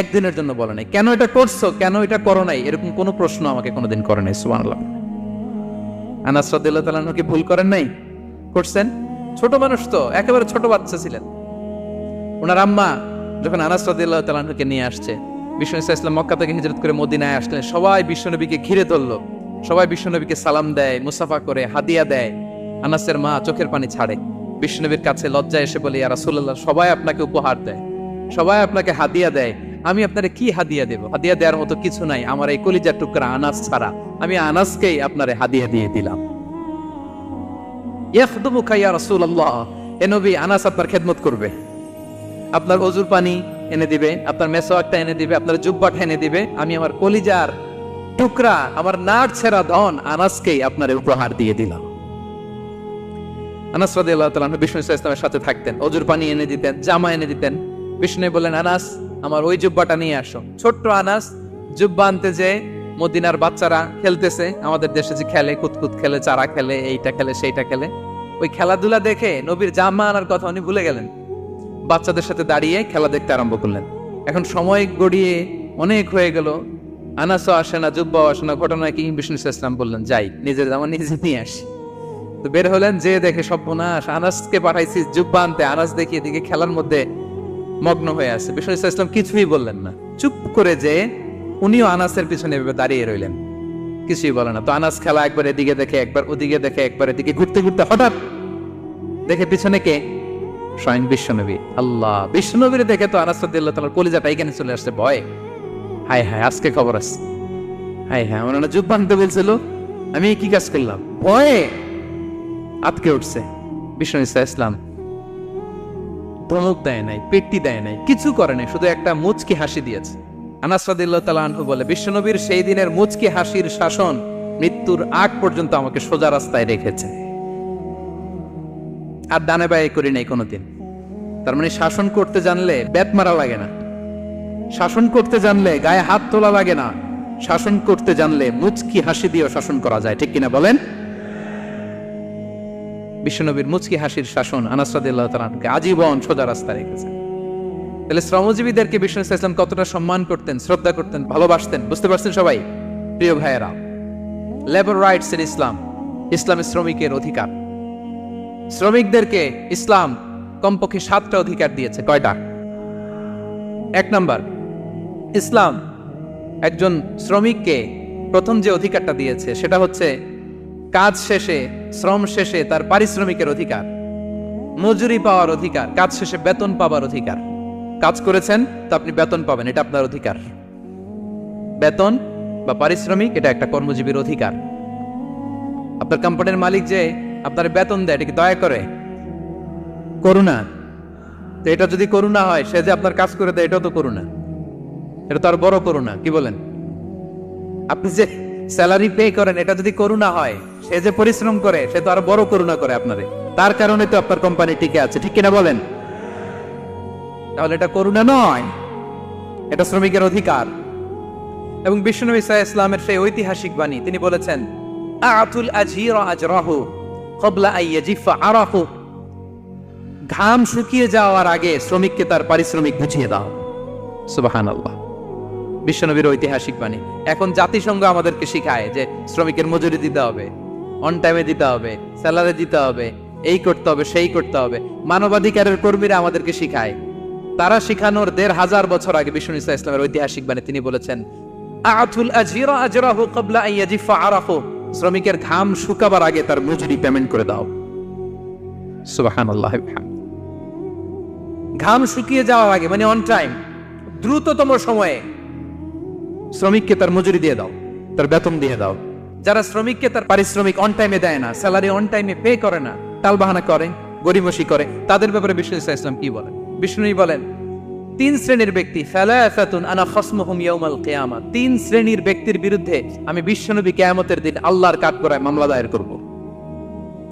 একদিনের জন্য বলে নাই। কেন এটা করছো, কেন এটা করো নাই, এরকম কোনো প্রশ্ন আমাকে কোনোদিন করে নাই। সুবহানাল্লাহ। আনাস রাদিয়াল্লাহু তাআলা কি ভুল করেন নাই? করছেন। ছোট মানুষ তো, একেবারে ছোট বাচ্চা ছিলেন। ওনার আম্মা যখন আনাস রাদিয়াল্লাহু তাআলাকে নিয়ে আসছে, বিষ্ণু ইসলাম মক্কা থেকে হিজরত করে মদিনায় আসলেন, সবাই বিশ্বনবীকে ঘিরে ধরলো, সবাই বিশ্বনবীকে সালাম দেয়, মুসাফা করে, হাদিয়া দেয়। আনাসের মা চোখের পানি ছাড়ে, বিশ্বনবীর কাছে লজ্জা এসে বলে, ইয়া রাসূলুল্লাহ, সবাই আপনাকে উপহার দেয়, সবাই আপনাকে হাদিয়া দেয়, আমি আপনারে কি হাদিয়া দেব? হাদিয়া দেওয়ার মতো কিছু নাই আমার এই কলিজার টুকরা আনাস ছাড়া, আমি আনাসকেই আপনারে হাদিয়া দিয়ে দিলাম। ইয়াখদুমুকা ইয়া রাসূলুল্লাহ, এ নবী, আনাস আপনার খেদমত করবে, আপনার ওযুর পানি এনে দিবে, আপনার মেসওয়াকটা এনে দিবে, আপনার জুব্বাটা এনে দিবে। আমি আমার কলিজার টুকরা, আমার নাট ছেঁড়া ধন আনাসকেই আপনারে উপহার দিয়ে দিলাম। আনাস রাদিয়াল্লাহু তাআলা বিষ্ণু সাল্লাল্লাহু আলাইহি ওয়াসাল্লামের সাথে থাকতেন, ওযুর পানি এনে দিতেন, জামা এনে দিতেন। বিষ্ণু বললেন, আনাস, আমার ওই জুব্বাটা নিয়ে আসো। ছোট্ট আনাস জুব্বা আনতে যে মদিনার বাচ্চারা খেলতেছে, আমাদের দেশে যে খেলে, কুতকুত খেলে, চারা খেলে, এইটা খেলে, সেইটা খেলে, ওই খেলাধুলা দেখে নবীর জামা আনার কথা উনি ভুলে গেলেন। বাচ্চাদের সাথে দাঁড়িয়ে খেলা দেখতে আরম্ভ করলেন। এখন সময় গড়িয়ে অনেক হয়ে গেল, আনাসও আসে না, জুব্বাও আসে না। ঘটনা কি? বিষ্ণু সাল্লাল্লাহু আলাইহি ওয়াসাল্লাম বললেন, যাই, নিজের জামা নিজে নিয়ে আসি। তো বের হলেন, যে দেখে সর্বনাশ, আনাসকে পাঠাইছি জুব্বা আনতে, আনাস দেখি এদিকে খেলার মধ্যে মগ্ন হয়ে আছে। বিষ্ণু সাল্লাল্লাহু আলাইহি ওয়াসাল্লাম কিছুই বললেন না, চুপ করে যে উনিও আনাসের পিছনে এভাবে দাঁড়িয়ে রইলেন, কিছুই বলে না। তো আনাস খেলা একবার এদিকে দেখে, একবার ওদিকে দেখে, একবার এদিকে ঘুরতে ঘুরতে হঠাৎ দেখে পিছনে কে? স্বয়ং বিশ্বনবী। আল্লাহ, বিশ্বনবীর দেখে তো আনাস রাদিয়াল্লাহু তাআলার কলিজাটা এখানে চলে আসছে ভয়। হায় হায়, আজকে খবর আছে। হায় হায়, আমার না জুব্বা আনতে বলছিল, আমি কি কাজ করলাম? ভয়ে আটকে উঠছে। বিষ্ণু ইসলাম ধমক দেয় নাই, পেট্টি দেয় নাই, কিছু করে নাই, শুধু একটা মুচকি হাসি দিয়েছে। আনাস রাদিয়াল্লাহু তাআলা আনহু বলে, বিশ্বনবীর সেই দিনের মুচকি হাসির শাসন মৃত্যুর আগ পর্যন্ত আমাকে সোজা রাস্তায় রেখেছে, আর ডানে বায়ে করি নাই কোনোদিন। তার মানে শাসন করতে জানলে বেত মারা লাগে না, শাসন করতে জানলে গায়ে হাত তোলা লাগে না, শাসন করতে জানলে মুচকি হাসি দিয়েও শাসন করা যায়, ঠিক কিনা বলেন? বিশ্বনবীর মুচকি হাসির শাসন আনাস রাদিয়াল্লাহু তাআলা আনহুকে আজীবন সোজা রাস্তা রেখেছে। তাহলে শ্রমজীবীদেরকে বিষ্ণু সাল্লাল্লাহু আলাইহি ওয়াসাল্লাম কতটা সম্মান করতেন, শ্রদ্ধা করতেন, ভালোবাসতেন, বুঝতে পারছেন সবাই? প্রিয় ভাইয়েরা, লেবার রাইটস ইন ইসলাম, ইসলামের শ্রমিকের অধিকার। শ্রমিকদেরকে ইসলাম কমপক্ষে 7টা অধিকার দিয়েছে। কয়টা? 1 নাম্বার, ইসলাম একজন শ্রমিককে প্রথম যে অধিকারটা দিয়েছে সেটা হচ্ছে কাজ শেষে, শ্রম শেষে তার পারিশ্রমিকের অধিকার, মজুরি পাওয়ার অধিকার, কাজ শেষে বেতন পাওয়ার অধিকার। কাজ করেছেন তো আপনি বেতন পাবেন, এটা আপনার অধিকার। বেতন বা পারিশ্রমিক এটা একটা কর্মজীবীর অধিকার। আপনার কোম্পানির মালিক যে আপনার বেতন দেয়, এটা কি দয়া করে? করুণা। তো এটা যদি করুণা হয়, সে যে আপনার কাজ করে দেয়, এটাও তো করুণা, এটা তো আর বড় করুণা, কি বলেন? আপনি যে স্যালারি পে করেন, এটা যদি করুণা হয়, সে যে পরিশ্রম করে, সে তো আর বড় করুণা করে আপনারে, তার কারণে তো আপনার কোম্পানি টিকে আছে, ঠিক কিনা বলেন? তাহলে এটা করুণা নয়, এটা শ্রমিকের অধিকার। এবং বিশ্বনবী সাল্লাল্লাহু আলাইহি ওয়াসাল্লামের সেই ঐতিহাসিক বাণী, তিনি বলেছেন, আতুল আজীরা আজরাহু ক্বাবলা আন ইয়াজিফা আরাহু, ঘাম শুকিয়ে যাওয়ার আগে শ্রমিককে তার পারিশ্রমিক বুঝিয়ে দাও। সুবহানাল্লাহ, বিশ্বনবীর ঐতিহাসিক বাণী। এখন জাতিসংঘ আমাদেরকে শিখায় যে শ্রমিকের মজুরি দিতে হবে, অন টাইমে দিতে হবে, স্যালারি দিতে হবে, এই করতে হবে, সেই করতে হবে। মানবাধিকারের কর্মীরা আমাদেরকে শিখায়, তারা শিখানোর 1500 বছর আগে বিশ্বনবী সাল্লাল্লাহু আলাইহি ওয়াসাল্লামের ঐতিহাসিক বাণী, তিনি বলেছেন, আতুল আজীরা আজরাহু ক্বাবলা আন ইয়াজিফা আরাহু, শ্রমিকের ঘাম শুকাবার আগে তার মজুরি পেমেন্ট করে দাও। সুবহানাল্লাহ। ঘাম শুকিয়ে যাওয়ার আগে মানে অন টাইম, দ্রুততম সময়ে শ্রমিককে তার মজুরি দিয়ে দাও, তার বেতন দিয়ে দাও। যারা শ্রমিককে তার পারিশ্রমিক অন টাইমে দেয় না, স্যালারি অন টাইমে পে করে না, টালবাহানা করে, গরিমসি করে, তাদের ব্যাপারে বিষ্ণু সাল্লাল্লাহু আলাইহি ওয়াসাল্লাম কি বলেন? বিষ্ণু বলেন, 3 শ্রেণীর ব্যক্তি, সালাসাতুন আনা খাসমুহুম ইয়াউমাল কিয়ামা, 3 শ্রেণীর ব্যক্তির বিরুদ্ধে আমি বিশ্বনবী কিয়ামতের দিন আল্লাহর কাঠগড়ায় মামলা দায়ের করব।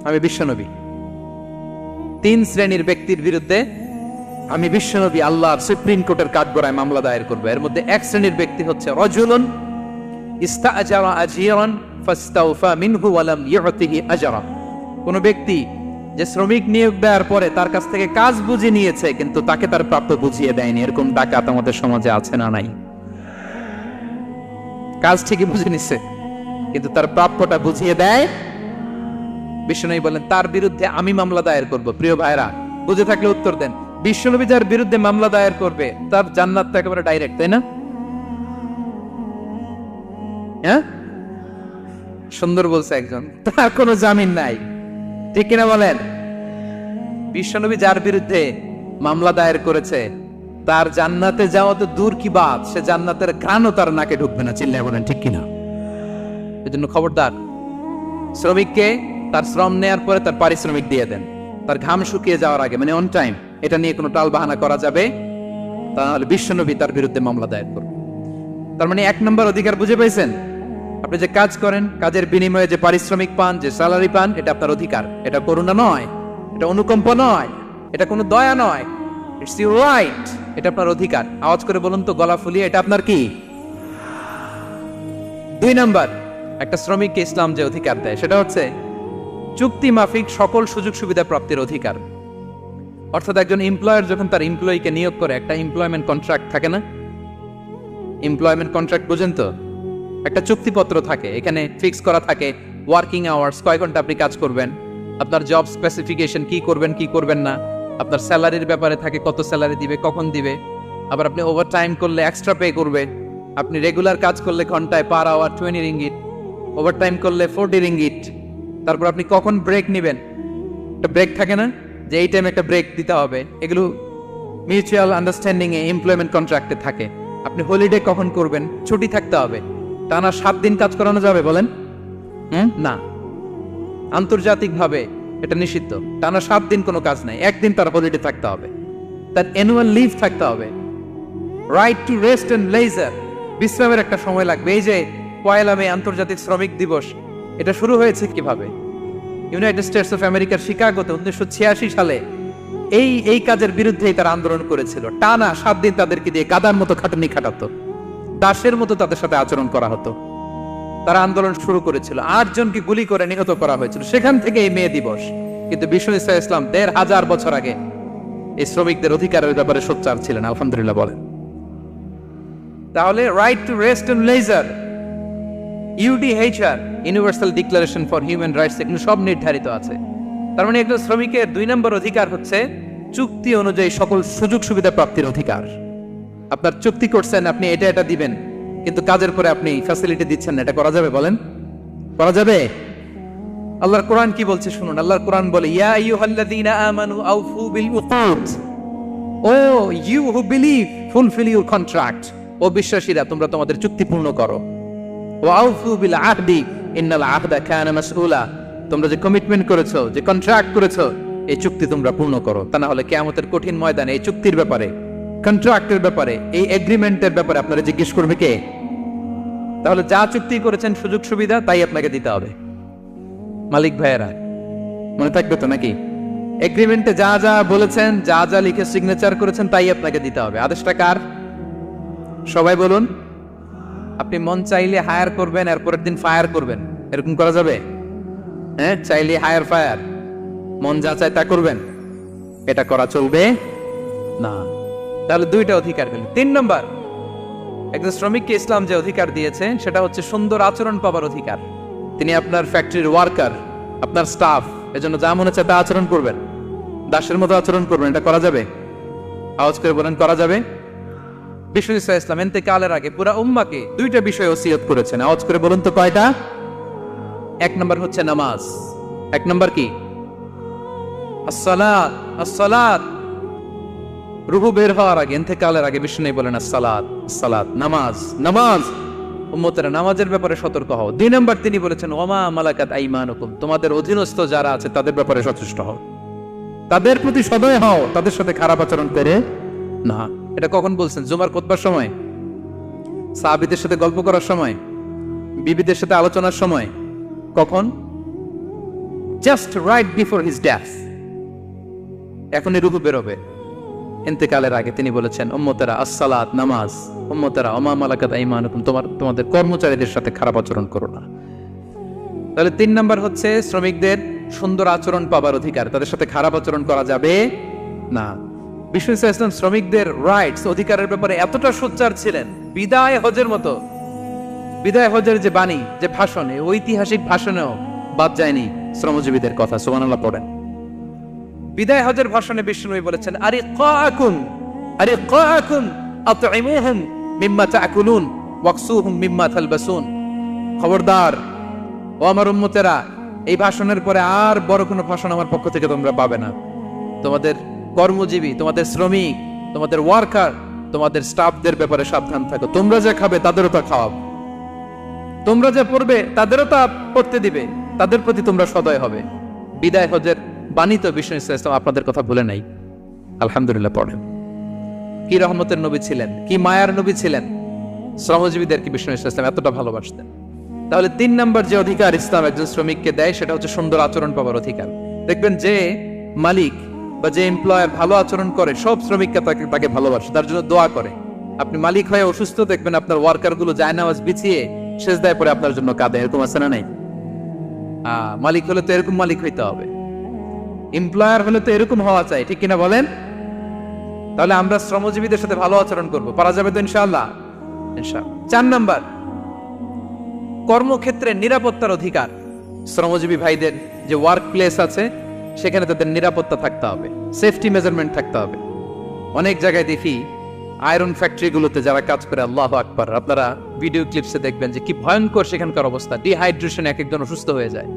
আমি বিশ্বনবী 3 শ্রেণীর ব্যক্তির বিরুদ্ধে আমি বিশ্বনবী আল্লাহর সুপ্রিম কোর্টের কাঠগড়ায় মামলা দায়ের করব। এর মধ্যে 1 শ্রেণীর ব্যক্তি হচ্ছে রাজুলুন ইস্তাআজারা আজীরান ফাস্তাওফা মিনহু ওয়া লাম ইউতিহি আজরা, কোন ব্যক্তি যে শ্রমিক নিয়োগ দেওয়ার পরে তার কাছ থেকে কাজ বুঝে নিয়েছে কিন্তু তাকে তার প্রাপ্য বুঝিয়ে দেয়নি। এরকম ডাকাত আমাদের সমাজে আছে না নাই? কাজ ঠিকই বুঝে নিচ্ছে কিন্তু তার প্রাপ্যটা বুঝিয়ে দেয়। বিশ্বনবী বলেন, তার বিরুদ্ধে আমি মামলা দায়ের করব। প্রিয় ভাইরা, বুঝে থাকলে উত্তর দেন। বিশ্বনবী যার বিরুদ্ধে মামলা দায়ের করবে তার জান্নাত তো একেবারে ডাইরেক্ট, তাই না? হ্যাঁ, সুন্দর বলছে একজন, তার কোনো জামিন নাই, ঠিক কিনা বলেন? বিশ্বনবী যার বিরুদ্ধে মামলা দায়ের করেছে তার জান্নাতে যাওয়া তো দূর কি বাত, সে জান্নাতের ঘ্রাণও তার নাকে ঢুকবে না, চিল্লায় বলেন ঠিক কিনা? এজন্য খবরদার, শ্রমিককে তার শ্রম নেয়ার পরে তার পারিশ্রমিক দিয়ে দেন, তার ঘাম শুকিয়ে যাওয়ার আগে, মানে অন টাইম। এটা নিয়ে কোনো টাল বাহানা করা যাবে তাহলে বিশ্বনবী তার বিরুদ্ধে মামলা দায়ের করবে। তার মানে 1 নম্বর অধিকার বুঝে পাইছেন? আপনি যে কাজ করেন, কাজের বিনিময়ে যে পারিশ্রমিক পান, যে স্যালারি পান, এটা আপনার অধিকার। এটা করুণা নয়, এটা অনুকম্প নয়, এটা কোনো দয়া নয়, ইটস ইউর রাইট। এটা আপনার অধিকার। আওয়াজ করে বলুন তো, গলা ফুলিয়ে, এটা আপনার কি? 2 নম্বর, একটা শ্রমিককে ইসলাম যে অধিকার দেয় সেটা হচ্ছে চুক্তি মাফিক সকল সুযোগ সুবিধা প্রাপ্তির অধিকার। অর্থাৎ একজন এমপ্লয়ার যখন তার এমপ্লয়িকে নিয়োগ করে, একটা এমপ্লয়মেন্ট কন্ট্রাক্ট থাকে না? এমপ্লয়মেন্ট কন্ট্রাক্ট বুঝেন তো? একটা চুক্তিপত্র থাকে, এখানে ফিক্স করা থাকে ওয়ার্কিং আওয়ার্স, কয় ঘন্টা আপনি কাজ করবেন, আপনার জব স্পেসিফিকেশন, কি করবেন কি করবেন না, আপনার স্যালারির ব্যাপারে থাকে, কত স্যালারি দিবে, কখন দিবে, আবার আপনি ওভার টাইম করলে এক্সট্রা পে করবে, আপনি রেগুলার কাজ করলে ঘন্টায় per hour 20 ringgit, over time করলে 40 রিঙ্গিট। তারপর আপনি কখন ব্রেক নেবেন, একটা ব্রেক থাকে না যে এই টাইমে একটা ব্রেক দিতে হবে, এগুলো মিউচুয়াল আন্ডারস্ট্যান্ডিং এ এমপ্লয়মেন্ট কন্ট্রাক্টে থাকে। আপনি হলিডে কখন করবেন, ছুটি থাকতে হবে। টানা 7 দিন কাজ করানো যাবে বলেন? না, আন্তর্জাতিকভাবে এটা নিষিদ্ধ। টানা 7 দিন কোনো কাজ নাই, 1 দিন তার হলিডে থাকতে হবে, তার অ্যানুয়াল লিভ থাকতে হবে। Right to rest and leisure, বিশ্রামের একটা সময় লাগবে। এই যে 1 মে আন্তর্জাতিক শ্রমিক দিবস, এটা শুরু হয়েছে কিভাবে? ইউনাইটেড স্টেটস অফ আমেরিকার শিকাগোতে 1986 সালে এই কাজের বিরুদ্ধেই তারা আন্দোলন করেছিল। টানা 7 দিন তাদেরকে দিয়ে গাদার মতো খাটানি খাটাতো, দাসের মতো তাদের সাথে আচরণ করা হতো। তারা আন্দোলন শুরু করেছিল, 8 জনকে গুলি করে নিহত করা হয়েছিল। সেখান থেকে এই মে দিবস। কিন্তু বিশ্ব ইসলাম 1500 বছর আগে এই শ্রমিকদের অধিকারের ব্যাপারে সোচ্চার ছিলেন, আলহামদুলিল্লাহ বলেন। তাহলে right to rest and leisure, UDHR, universal declaration for human rights, এগুলো সব নির্ধারিত আছে। তার মানে একজন শ্রমিকের 2 নম্বর অধিকার হচ্ছে চুক্তি অনুযায়ী সকল সুযোগ সুবিধা প্রাপ্তির অধিকার। আপনার চুক্তি করছেন, আপনি এটা এটা দিবেন, কিন্তু কাজের পরে আপনি ফ্যাসিলিটি দিচ্ছেন না, এটা করা যাবে বলেন? করা যাবে? আল্লাহর কোরআন কি বলছে শুনুন। আল্লাহর কোরআন বলে, ইয়া আইয়ুহাল্লাযীনা আমানু আউফু বিল উকুদ, O you who believe fulfil your contract, ও বিশ্বাসীরা তোমরা তোমাদের চুক্তি পূর্ণ করো। ওয়া আউফু বিল আহদি ইন্নাল আহদা কানা মাসউলা, তোমরা যে কমিটমেন্ট করেছো, যে কন্ট্রাক্ট করেছো, এই চুক্তি তোমরা পূর্ণ করো। তা না হলে কিয়ামতের কঠিন ময়দানে এই চুক্তির ব্যাপারে, কন্ট্রাক্টের ব্যাপারে, এই এগ্রিমেন্টের ব্যাপারে আপনারা জিজ্ঞেস করবে কে? তাহলে যা চুক্তি করেছেন সুযোগ সুবিধা, তাই আপনাকে দিতে হবে। মালিক ভাইয়েরা মনে থাকবে তো নাকি? এগ্রিমেন্টে যা যা বলেছেন, যা যা লিখে সিগনেচার করেছেন, তাই আপনাকে দিতে হবে। আদেশটা কার? সবাই বলুন। আপনি মন চাইলে হায়ার করবেন, আর পরের দিন ফায়ার করবেন, এরকম করা যাবে? হ্যাঁ, চাইলে হায়ার ফায়ার, মন যা চায় তা করবেন, এটা করা চলবে না। তাহলে 2টা অধিকার পেলেন। 3 নম্বর, একজন শ্রমিককে ইসলাম যে অধিকার দিয়েছে সেটা হচ্ছে সুন্দর আচরণ পাবার অধিকার। তিনি আপনার ফ্যাক্টরির ওয়ার্কার, আপনার স্টাফ, এজন্য যা মনে চায় তা আচরণ করবেন, দাসের মতো আচরণ করবেন। এটা করা যাবে? আওয়াজ করে বলেন, করা যাবে? বিশ্ব ইসলাম ইন্তেকালের আগে পুরা উম্মাকে 2টা বিষয় ওসিয়ত করেছেন। আওয়াজ করে বলুন তো কয়টা? 1 নম্বর হচ্ছে নামাজ। 1 নম্বর কি? আসসালাত। আসসালাত, রূহ বের হওয়ার আগে, ইন্তেকালের আগে বিষ্ণু বলেন আসসালাত, আসসালাত, নামাজ, নামাজ। উম্মতেরা নামাজের ব্যাপারে সতর্ক হও। 2 নম্বর তিনি বলেছেন ওমা মালাকাত আইমানুকুম, তোমাদের অধীনস্থ যারা আছে তাদের ব্যাপারে সচেষ্ট হও, তাদের প্রতি সদয় হও, তাদের সাথে খারাপ আচরণ করে না। এটা কখন বলছেন? জুমার খুতবার সময়, সাহাবীদের সাথে গল্প করার সময়, বিবিদের সাথে আলোচনার সময়। কখন? Just right before his death. এখনই রূহ বেরোবে, ইন্তেকালের আগে তিনি বলেছেন উম্মতেরা আসসালাত, নামাজ, উম্মতেরা ওমা মালাকাত আইমানুকুম, তোমাদের কর্মচারীদের সাথে খারাপ আচরণ করো না। তাহলে 3 নম্বর হচ্ছে শ্রমিকদের সুন্দর আচরণ পাবার অধিকার, তাদের সাথে খারাপ আচরণ করা যাবে না। বিশ্ব ইসলাম শ্রমিকদের রাইটস, অধিকারের ব্যাপারে এতটা সোচ্চার ছিলেন, বিদায় হজের মতো, বিদায় হজের যে বাণী, যে ভাষণে, ঐতিহাসিক ভাষণেও বাদ যায়নি শ্রমজীবীদের কথা। সুবহানাল্লাহ পড়েন। বিদায় হজের ভাষণে বিষ্ণু বলেছেন, আরিকাকুম আরিকাকুম আতইমুহুম মিম্মা তাকুলুন ওয়াকসুহুম মিম্মা তালবাসুন, খবরদার ও আমার উম্মতেরা, এই ভাষণের পরে আর বড় কোনো ভাষণ আমার পক্ষ থেকে তোমরা পাবে না। তোমাদের কর্মজীবী, তোমাদের শ্রমিক, তোমাদের ওয়ার্কার, তোমাদের স্টাফদের ব্যাপারে সাবধান থাকো। তোমরা যা খাবে তাদেরও তা খাওয়াবে, তোমরা যা পড়বে তাদেরও তা পড়তে দিবে, তাদের প্রতি তোমরা সদয় হবে। বিদায় হজের বাণী তো বিষ্ণু ইসলাম আপনাদের কথা ভুলে নাই। আলহামদুলিল্লাহ পড়েন। কি রহমতের নবী ছিলেন, কি মায়ার নবী ছিলেন, শ্রমজীবীদের কি বিষ্ণু ইসলাম এতটা ভালোবাসতেন। তাহলে 3 নম্বর যে অধিকার ইসলাম একজন শ্রমিককে দেয় সেটা হচ্ছে সুন্দর আচরণ পাওয়ার অধিকার। দেখবেন যে মালিক বা যে এমপ্লয়ার ভালো আচরণ করে সব শ্রমিককে তাকে ভালোবাসে, তার জন্য দোয়া করে। আপনি মালিক হয়ে অসুস্থ, দেখবেন আপনার ওয়ার্কার গুলো জায়নামাজ বিছিয়ে সেজদায় পড়ে আপনার জন্য কাঁদে। এরকম আছে না নাই? মালিক হলে তো এরকম মালিক হইতে হবে, এমপ্লয়ার হলে তো এরকম হওয়া চাই, ঠিক কিনা বলেন? তাহলে আমরা শ্রমজীবীদের সাথে ভালো আচরণ করব, পারা যাবে তো ইনশাআল্লাহ? ইনশাআল্লাহ। 4 নাম্বার, কর্মক্ষেত্রে নিরাপত্তার অধিকার। শ্রমজীবী ভাইদের যে ওয়ার্ক প্লেস আছে সেখানে তাদের নিরাপত্তা থাকতে হবে, সেফটি মেজারমেন্ট থাকতে হবে। অনেক জায়গায় দেখি আয়রন ফ্যাক্টরিগুলোতে যারা কাজ করে, আল্লাহু আকবার, আপনারা ভিডিও ক্লিপসে দেখবেন যে কি ভয়ঙ্কর সেখানকার অবস্থা। ডিহাইড্রেশন, এক একজন অসুস্থ হয়ে যায়।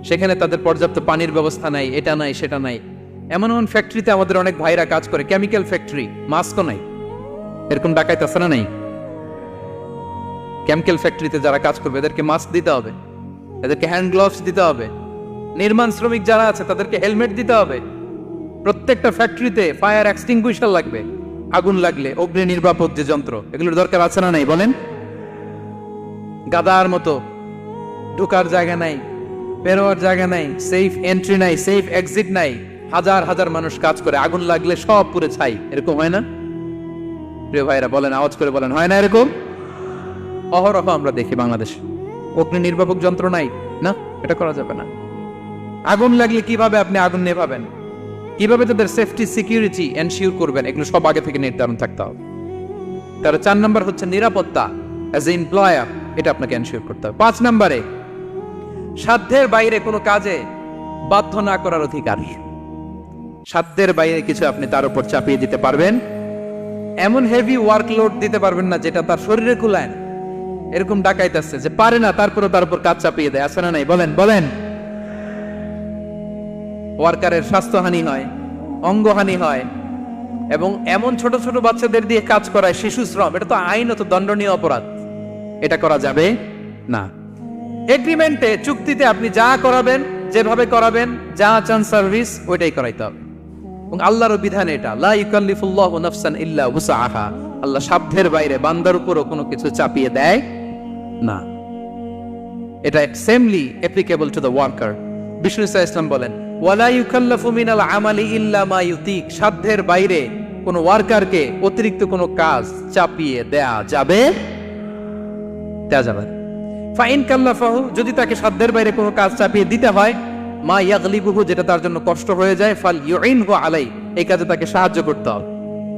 সেখানে তাদের পর্যাপ্ত পানির ব্যবস্থা নাই, এটা নাই সেটা নাই। এমন এমন ফ্যাক্টরিতে আমাদের অনেক ভাইরা কাজ করে, কেমিক্যাল ফ্যাক্টরি, মাস্কও নাই। এরকম ডাকাইতে আছে না নাই? কেমিক্যাল ফ্যাক্টরিতে যারা কাজ করবে এদেরকে মাস্ক দিতে হবে, এদেরকে হ্যান্ড গ্লাভস দিতে হবে। নির্মাণ শ্রমিক যারা আছে তাদেরকে হেলমেট দিতে হবে। প্রত্যেকটা ফ্যাক্টরিতে ফায়ার এক্সটিংগুইশার লাগবে, আগুন লাগলে অগ্নি নির্বাপক যে যন্ত্র, এগুলোর দরকার আছে না নাই বলেন? গাদার মতো ঢোকার জায়গা নাই, বেরোয়ার জায়গা নাই, সেফ এন্ট্রি নাই, সেফ এক্সিট নাই। হাজার হাজার মানুষ কাজ করে, আগুন লাগলে সব পুরে ছাই। এরকম হয় না প্রিয় ভাইরা? বলেন, আওয়াজ করে বলেন, হয় না এরকম? অহরহ আমরা দেখি বাংলাদেশে। অগ্নি নির্বাপক যন্ত্র নাই, না, এটা করা যাবে না। আগুন লাগলে কিভাবে আপনি আগুন নেভাবেন, কিভাবে তাদের সেফটি সিকিউরিটি এনশিওর করবেন, এগুলো সব আগে থেকে নির্ধারণ থাকতে হবে। তার 4 নাম্বার হচ্ছে নিরাপত্তা অ্যাজ এ এমপ্লয়ার, এটা আপনাকে এনশিওর করতে হবে। 5 নাম্বারে সাধ্যের বাইরে কোনো কাজে বাধ্য না করার অধিকার। সাধ্যের বাইরে কিছু আপনি তার উপর চাপিয়ে দিতে পারবেন, এমন হেভি ওয়ার্কলোড দিতে পারবেন না যেটা তার শরীরে কুলায় না। এরকম ডাকাইতেছে যে পারে না, তারপরে তার উপর কাজ চাপিয়ে দেয়, আছে না নাই? বলেন বলেন। ওয়ার্কারের স্বাস্থ্যহানি হয়, অঙ্গহানি হয়, এবং এমন ছোট ছোট বাচ্চাদের দিয়ে কাজ করায়, শিশু শ্রম, এটা তো আইনত দণ্ডনীয় অপরাধ। এটা করা যাবে না। এগ্রিমেন্টে, চুক্তিতে আপনি যা করাবেন, যেভাবে করাবেন, যা চান সার্ভিস, ওইটাই করাইতে হবে। এবং আল্লাহর বিধান এটা, লা ইউকাল্লিফুল্লাহু নাফসান ইল্লা উসআহা। আল্লাহ সাধ্যের বাইরে বান্দার উপরও কোনো কিছু চাপিয়ে দেয় না। এটা samely applicable to the worker. Bishnu Islam বলেন, ওয়ালা ইউকাল্লাফু মিনাল আমালি ইল্লা মা ইউতিক। সাধ্যের বাইরে কোন ওয়ার্কারকে অতিরিক্ত কোনো কাজ চাপিয়ে দেয়া যাবে না। ফাইন কাল্লাফাহু, যদি তাকে সাধ্যের বাইরে কোনো কাজ চাপিয়ে দিতে হয়, মা ইয়াগলিবুহু, যেটা তার জন্য কষ্ট হয়ে যায়, ফাল ইউইনহু আলাই, এই কাজে তাকে সাহায্য করতে হবে।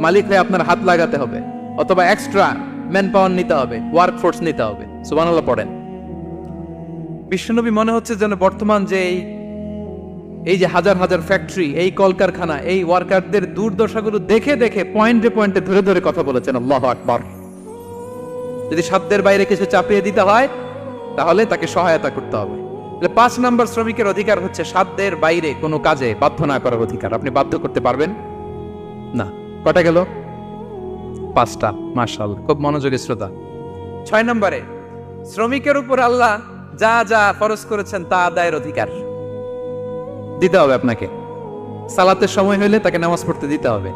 মালিক হয়ে আপনার হাত লাগাতে হবে, অথবা এক্সট্রা ম্যান পাওয়ার নিতে হবে, ওয়ার্ক ফোর্স নিতে হবে। সুবহানাল্লাহ পড়েন। বিশ্বনবী মনে হচ্ছে যেন বর্তমান যে এই যে হাজার হাজার ফ্যাক্টরি, এই কলকারখানা, এই ওয়ার্কারদের দুর্দশাগুলো দেখে দেখে পয়েন্টে পয়েন্টে ধরে ধরে কথা বলেছেন। আল্লাহু আকবার। যদি সাধ্যের বাইরে কিছু চাপিয়ে দিতে হয় তাহলে তাকে সহায়তা করতে হবে। 5 নাম্বার শ্রমিকের অধিকার হচ্ছে সাধ্যের বাইরে কোনো কাজে বাধ্য না করার অধিকার। আপনি বাধ্য করতে পারবেন না। কটা গেল? 5টা। মাশাআল্লাহ, খুব মনোযোগী শ্রোতা। 6 নম্বরে শ্রমিকের উপর আল্লাহ যা যা ফরজ করেছেন তা আদায়ের অধিকার দিতে হবে আপনাকে। সালাতের সময় হলে তাকে নামাজ পড়তে দিতে হবে।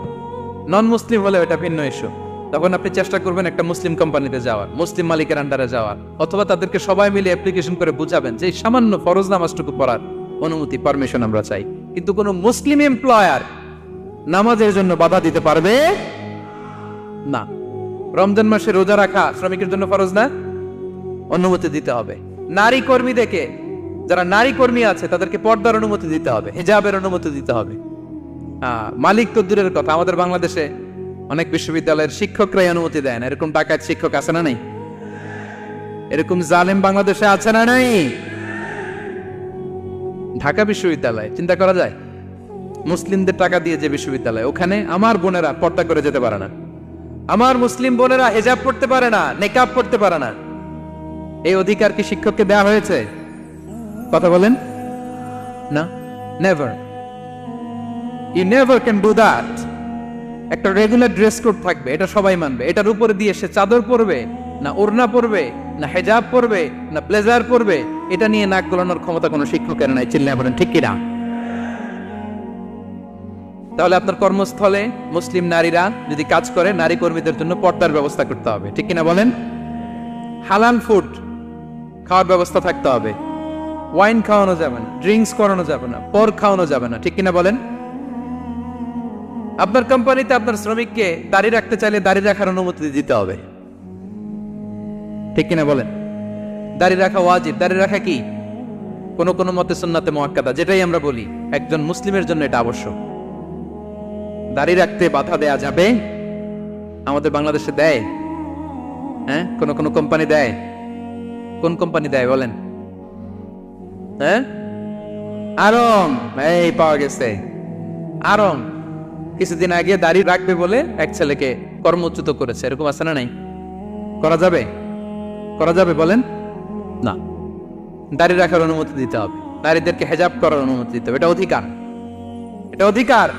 নন মুসলিম হলে এটা ভিন্ন ইস্যু। তখন আপনি চেষ্টা করবেন একটা মুসলিম কোম্পানিতে যাওয়ার, মুসলিম মালিকের আন্ডারে যাওয়ার, অথবা তাদেরকে সবাই মিলে অ্যাপ্লিকেশন করে বুঝাবেন যে সামান্য ফরজ নামাজটুকু পড়ার অনুমতি, পারমিশন আমরা চাই। কিন্তু কোন মুসলিম এমপ্লয়ার নামাজের জন্য বাধা দিতে পারবে না। রমজান মাসে রোজা রাখা শ্রমিকের জন্য ফরজ না, অনুমতি দিতে হবে। নারী কর্মীদেরকে, যারা নারী কর্মী আছে তাদেরকে পর্দার অনুমতি দিতে হবে, হিজাবের অনুমতি দিতে হবে। মালিক তো দূরের কথা, আমাদের বাংলাদেশে অনেক বিশ্ববিদ্যালয়ের শিক্ষকরাই অনুমতি দেয় না। এরকম ডাকাত শিক্ষক আছে না নাই? এরকম জালেম বাংলাদেশে আছে না নাই? ঢাকা বিশ্ববিদ্যালয় চিন্তা করা যায়, মুসলিমদের টাকা দিয়ে যে বিশ্ববিদ্যালয়, ওখানে আমার বোনেরা পর্দা করে যেতে পারে না, আমার মুসলিম বোনেরা হিজাব পড়তে পারে না, নেকাব পড়তে পারে না। এই অধিকার কি শিক্ষককে দেওয়া হয়েছে? কথা বলেন না, never. You never can do that. একটা রেগুলার ড্রেস কোড থাকবে, এটা সবাই মানবে। এটার উপরে দিয়ে সে চাদর পরবে না ওড়না পরবে না হেজাব পরবে না ব্লেজার পরবে, এটা নিয়ে নাক গলানোর ক্ষমতা কোনো শিক্ষকের নাই। চিল্লায় বলেন ঠিক কিনা? তাহলে আপনার কর্মস্থলে মুসলিম নারীরা যদি কাজ করে, নারী কর্মীদের জন্য পর্দার ব্যবস্থা করতে হবে, ঠিক কিনা বলেন? হালাল ফুড খাওয়ার ব্যবস্থা থাকতে হবে। ওয়াইন খাওয়ানো যাবে না, ড্রিঙ্কস করানো যাবে না, পর খাওয়ানো যাবে না, ঠিক কিনা বলেন? আপনার কোম্পানিতে আপনার শ্রমিককে দাড়ি রাখতে চাইলে দাড়ি রাখার অনুমতি দিতে হবে, ঠিক কিনা বলেন? দাড়ি রাখা ওয়াজিব। দাড়ি রাখা কি? কোন কোন মতে সুন্নাতে মুআক্কাদা, যেটাই আমরা বলি একজন মুসলিমের জন্য এটা আবশ্যক। দাড়ি রাখতে বাধা দেয়া যাবে? আমাদের বাংলাদেশে দেয়? হ্যাঁ, কোন কোন কোম্পানি দেয়। কোন কোম্পানি দেয় বলেন? হ্যাঁ, আরং। এই পাওয়া গেছে আরং। কিছুদিন আগে দাড়ি রাখবে বলে এক ছেলেকে কর্মচ্যুত করেছে, এরকম আছে না নাই? করা যাবে? করা যাবে বলেন? না, দাড়ি রাখার অনুমতি দিতে হবে, নারীদেরকে হেজাব করার অনুমতি দিতে হবে। এটা অধিকার, এটা অধিকার।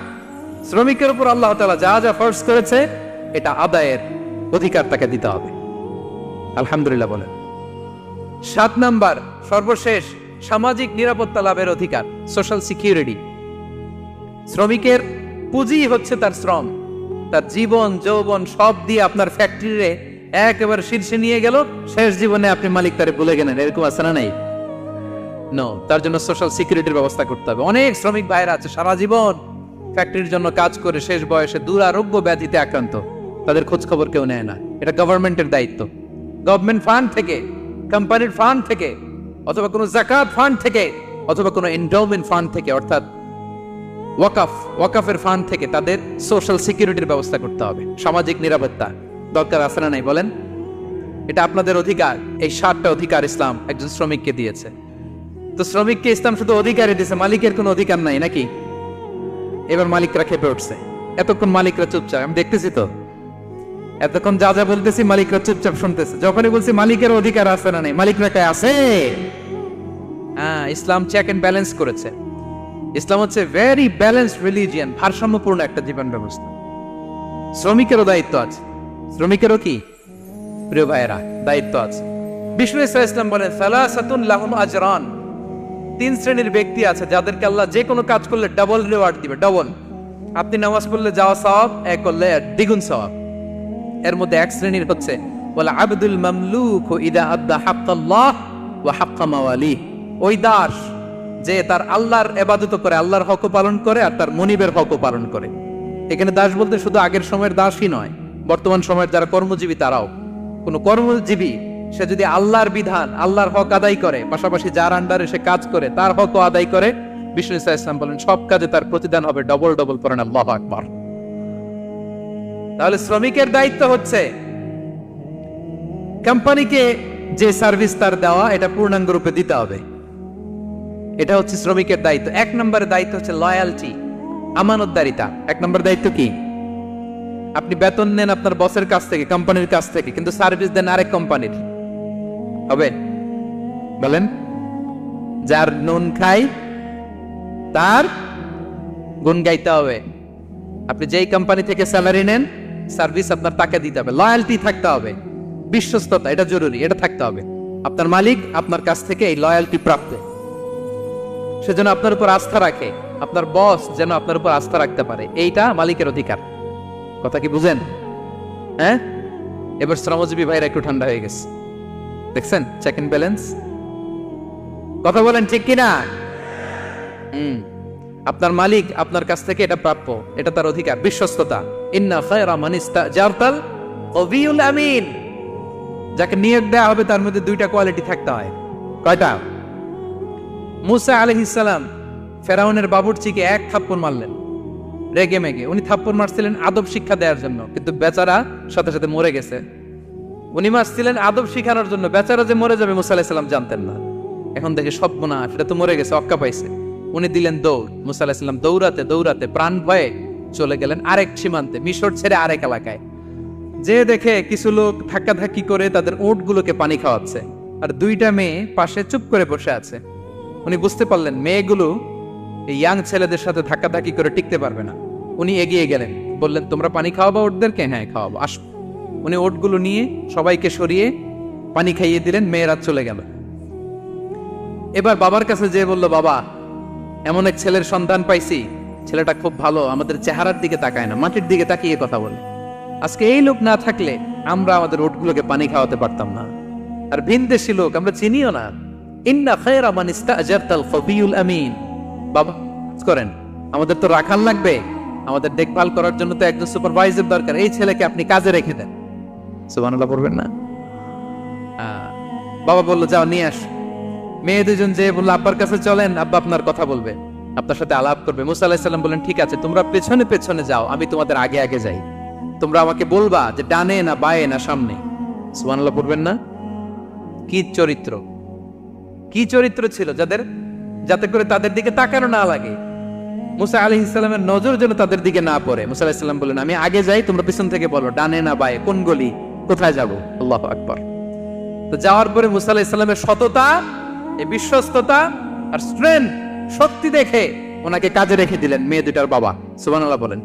শ্রমিকের উপর আল্লাহ তাআলা যা যা ফরজ করেছে এটা আদায়ের অধিকার তাকে দিতে হবে। আলহামদুলিল্লাহ বলেন। 7 নাম্বার, সর্বশেষ, সামাজিক নিরাপত্তা লাভের অধিকার, সোশ্যাল সিকিউরিটি। শ্রমিকের পুঁজি হচ্ছে তার শ্রম। তার জীবন যৌবন সব দিয়ে আপনার ফ্যাক্টরিরে একেবারে শীর্ষে নিয়ে গেল, শেষ জীবনে আপনি মালিক তারে ভুলে গেলেন, এরকম আছে না নাই? নো, তার জন্য সোশ্যাল সিকিউরিটির ব্যবস্থা করতে হবে। অনেক শ্রমিক ভাইরা আছে সারা জীবন ফ্যাক্টরির জন্য কাজ করে শেষ বয়সে দুরারোগ্য ব্যাধিতে আক্রান্ত, তাদের খোঁজ খবর কেউ নেয় না। এটা গভর্নমেন্টের দায়িত্ব। গভর্নমেন্ট ফান্ড থেকে, কোম্পানির ফান্ড থেকে, অথবা কোনো যাকাত ফান্ড থেকে, অথবা কোনো এন্ডাওমেন্ট ফান্ড থেকে, অর্থাৎ ওয়াকাফের ফান্ড থেকে তাদের সোশ্যাল সিকিউরিটির ব্যবস্থা করতে হবে। সামাজিক নিরাপত্তা দরকার আছে না নাই বলেন? এটা আপনাদের অধিকার। এই 7টা অধিকার ইসলাম একজন শ্রমিককে দিয়েছে। তো শ্রমিককে ইসলাম শুধু অধিকারই দিয়েছে, মালিকের কোনো অধিকার নাই নাকি? এবার মালিকরা খেপে উঠছে। এতক্ষণ মালিকরা চুপচাপ, আমি দেখতেছি তো, এতক্ষণ যা যা বলতেছি মালিকরা চুপচাপ শুনতেছে। যখনই বলছি মালিকের অধিকার আছে না নাই, মালিকরা কে আছে? হ্যাঁ, ইসলাম চেক এন্ড ব্যালেন্স করেছে। ইসলাম হচ্ছে ভেরি ব্যালেন্সড রিলিজিয়ান, ভারসাম্যপূর্ণ একটা জীবন ব্যবস্থা। শ্রমিকেরও দায়িত্ব আছে। শ্রমিকেরও কি প্রিয় ভাইয়েরা দায়িত্ব আছে। বিষ্ণু ইসলাম বলেন, সালাসাতুন লাহুম আজরান। 3 শ্রেণীর ব্যক্তি আছে যাদেরকে আল্লাহ যে কোনো কাজ করলে ডাবল রিওয়ার্ড দিবে, ডাবল। আপনি নামাজ পড়লে যাওয়া সওয়াব, এক করলে দ্বিগুণ সওয়াব। এর মধ্যে এক শ্রেণীর হচ্ছে ওয়াল আবদুল মামলুক ইদা আদ্দা হাক্কাল্লাহ ওয়া হাক্কা মাওয়ালিহ। ওই দাস যে তার আল্লাহর ইবাদত করে, আল্লাহর হক পালন করে আর তার মনিবের হক পালন করে। এখানে দাস বলতে শুধু আগের সময়ের দাসই নয়, বর্তমান সময়ের যারা কর্মজীবী তারাও। কোন কর্মজীবী সে যদি আল্লাহর বিধান, আল্লাহর হক আদায় করে, পাশাপাশি যার আন্ডারে সে কাজ করে তার হক আদায় করে, বিষ্ণু ইসলাম বলেন সব কাজে তার প্রতিদান হবে ডবল ডবল। পড়েন আল্লাহু আকবার। তাহলে শ্রমিকের দায়িত্ব হচ্ছে কোম্পানিকে যে সার্ভিস তার দেওয়া এটা পূর্ণাঙ্গ রূপে দিতে হবে। এটা হচ্ছে শ্রমিকের দায়িত্ব। 1 নম্বরের দায়িত্ব হচ্ছে লয়ালটি, আমানতদারিতা। 1 নম্বর দায়িত্ব কি? আপনি বেতন নেন আপনার বসের কাছ থেকে, কোম্পানির কাছ থেকে, কিন্তু সার্ভিস দেন আরেক কোম্পানির, হবে? বলেন, যার নুন খাই তার গুণ গাইতে হবে। আপনি যেই কোম্পানি থেকে স্যালারি নেন, সার্ভিস আপনার তাকে দিতে হবে। লয়ালটি থাকতে হবে, বিশ্বস্ততা, এটা জরুরি, এটা থাকতে হবে। আপনার মালিক আপনার কাছ থেকে এই লয়ালটি প্রাপ্ত, সেজন্য আপনার উপর আস্থা রাখে, আপনার বস যেন আপনার উপর আস্থা রাখতে পারে, এইটা মালিকের অধিকার। কথা কি বুঝেন? হ্যাঁ, এবার শ্রমজীবী ভাইরা একটু ঠান্ডা হয়ে গেছে, দেখছেন চেক এন্ড ব্যালেন্স। কথা বলেন ঠিক কিনা? আপনার মালিক আপনার কাছ থেকে এটা প্রাপ্য, এটা তার অধিকার, বিশ্বস্ততা। ইন্না খায়রা মান ইস্তাজারতাল কবিউল আমিন। যাকে নিয়োগ দেওয়া হবে তার মধ্যে 2টা কোয়ালিটি থাকতে হয়। কয়টা? মুসা আলাইহিস সালাম ফেরাউনের বাবুর্চিকে 1 থাপ্পড় মারলেন রেগে মেগে। উনি থাপ্পড় মারছিলেন আদব শিক্ষা দেওয়ার জন্য, কিন্তু বেচারা সাথে সাথে মরে গেছে। উনি মারছিলেন আদব শিখানোর জন্য, বেচারা যে মরে যাবে মুসা আলাইহিস সালাম জানতেন না। এখন দেখে সর্বনাশ, এটা তো মরে গেছে, অক্কা পাইছে। উনি দিলেন দৌড়। মুসা আলাইহিস সালাম দৌড়াতে দৌড়াতে প্রাণ ভয়ে চলে গেলেন আরেক সীমান্তে, মিশর ছেড়ে আরেক এলাকায়। যে দেখে কিছু লোক ধাক্কাধাক্কি করে তাদের উটগুলোকে পানি খাওয়াচ্ছে। আর দুইটা মেয়ে পাশে চুপ করে বসে আছে। উনি বুঝতে পারলেন মেয়েগুলো এই ইয়াং ছেলেদের সাথে ধাক্কাধাক্কি করে টিকতে পারবে না। উনি এগিয়ে গেলেন, বললেন তোমরা পানি খাওয়াবো ওটদেরকে? হ্যাঁ খাওয়াবো, আসো। উনি ওটগুলো নিয়ে সবাইকে সরিয়ে পানি খাইয়ে দিলেন, মেয়েরা চলে গেল। এবার বাবার কাছে যেয়ে বলল, বাবা এমন এক ছেলের সন্ধান পাইছি, ছেলেটা খুব ভালো, আমাদের চেহারার দিকে তাকায় না, মাটির দিকে তাকিয়ে কথা বলে। আজকে এই লোক না থাকলে আমরা আমাদের ওটগুলোকে পানি খাওয়াতে পারতাম না। আর ভিনদেশি লোক, আমরা চিনিও না। ইন্না খায়রা মান ইস্তাজারতাল কবিয়ুল আমিন। বাবা করেন, আমাদের তো রাখাল লাগবে, আমাদের দেখভাল করার জন্য তো একজন সুপারভাইজার দরকার, এই ছেলেকে আপনি কাজে রেখে দেন। সুবহানাল্লাহ পড়বেন না? বাবা বলল যাও নিয়ে আস। মেয়ে দুজন যে বললো আব্বার কাছে চলেন, আব্বা আপনার কথা বলবে, আপনার সাথে আলাপ করবে। মুসা আলাইহিস সালাম বললেন ঠিক আছে, তোমরা পেছনে পেছনে যাও, আমি তোমাদের আগে আগে যাই, তোমরা আমাকে বলবা যে ডানে না বায়ে না সামনে। সুবহানাল্লাহ পড়বেন না? কি চরিত্র, কি চরিত্র ছিল যাদের, যাতে করে তাদের দিকে তাকানো না লাগে। মুসা আলাইহিস সালামের নজর যেন তাদের দিকে না পড়ে। মুসা আলাইহিস সালাম বললেন আমি আগে যাই, তোমরা পিছন থেকে বলো ডানে না বায়ে, কোন গলি, কোথায় যাব। আল্লাহু আকবার। তো যাওয়ার পরে মুসা আলাইহিস সালামের সততা, এই বিশ্বস্ততা আর স্ট্রেংথ, শক্তি দেখে ওনাকে কাজে রেখে দিলেন মেয়ে দুটার বাবা। সুবহানাল্লাহ বলেন।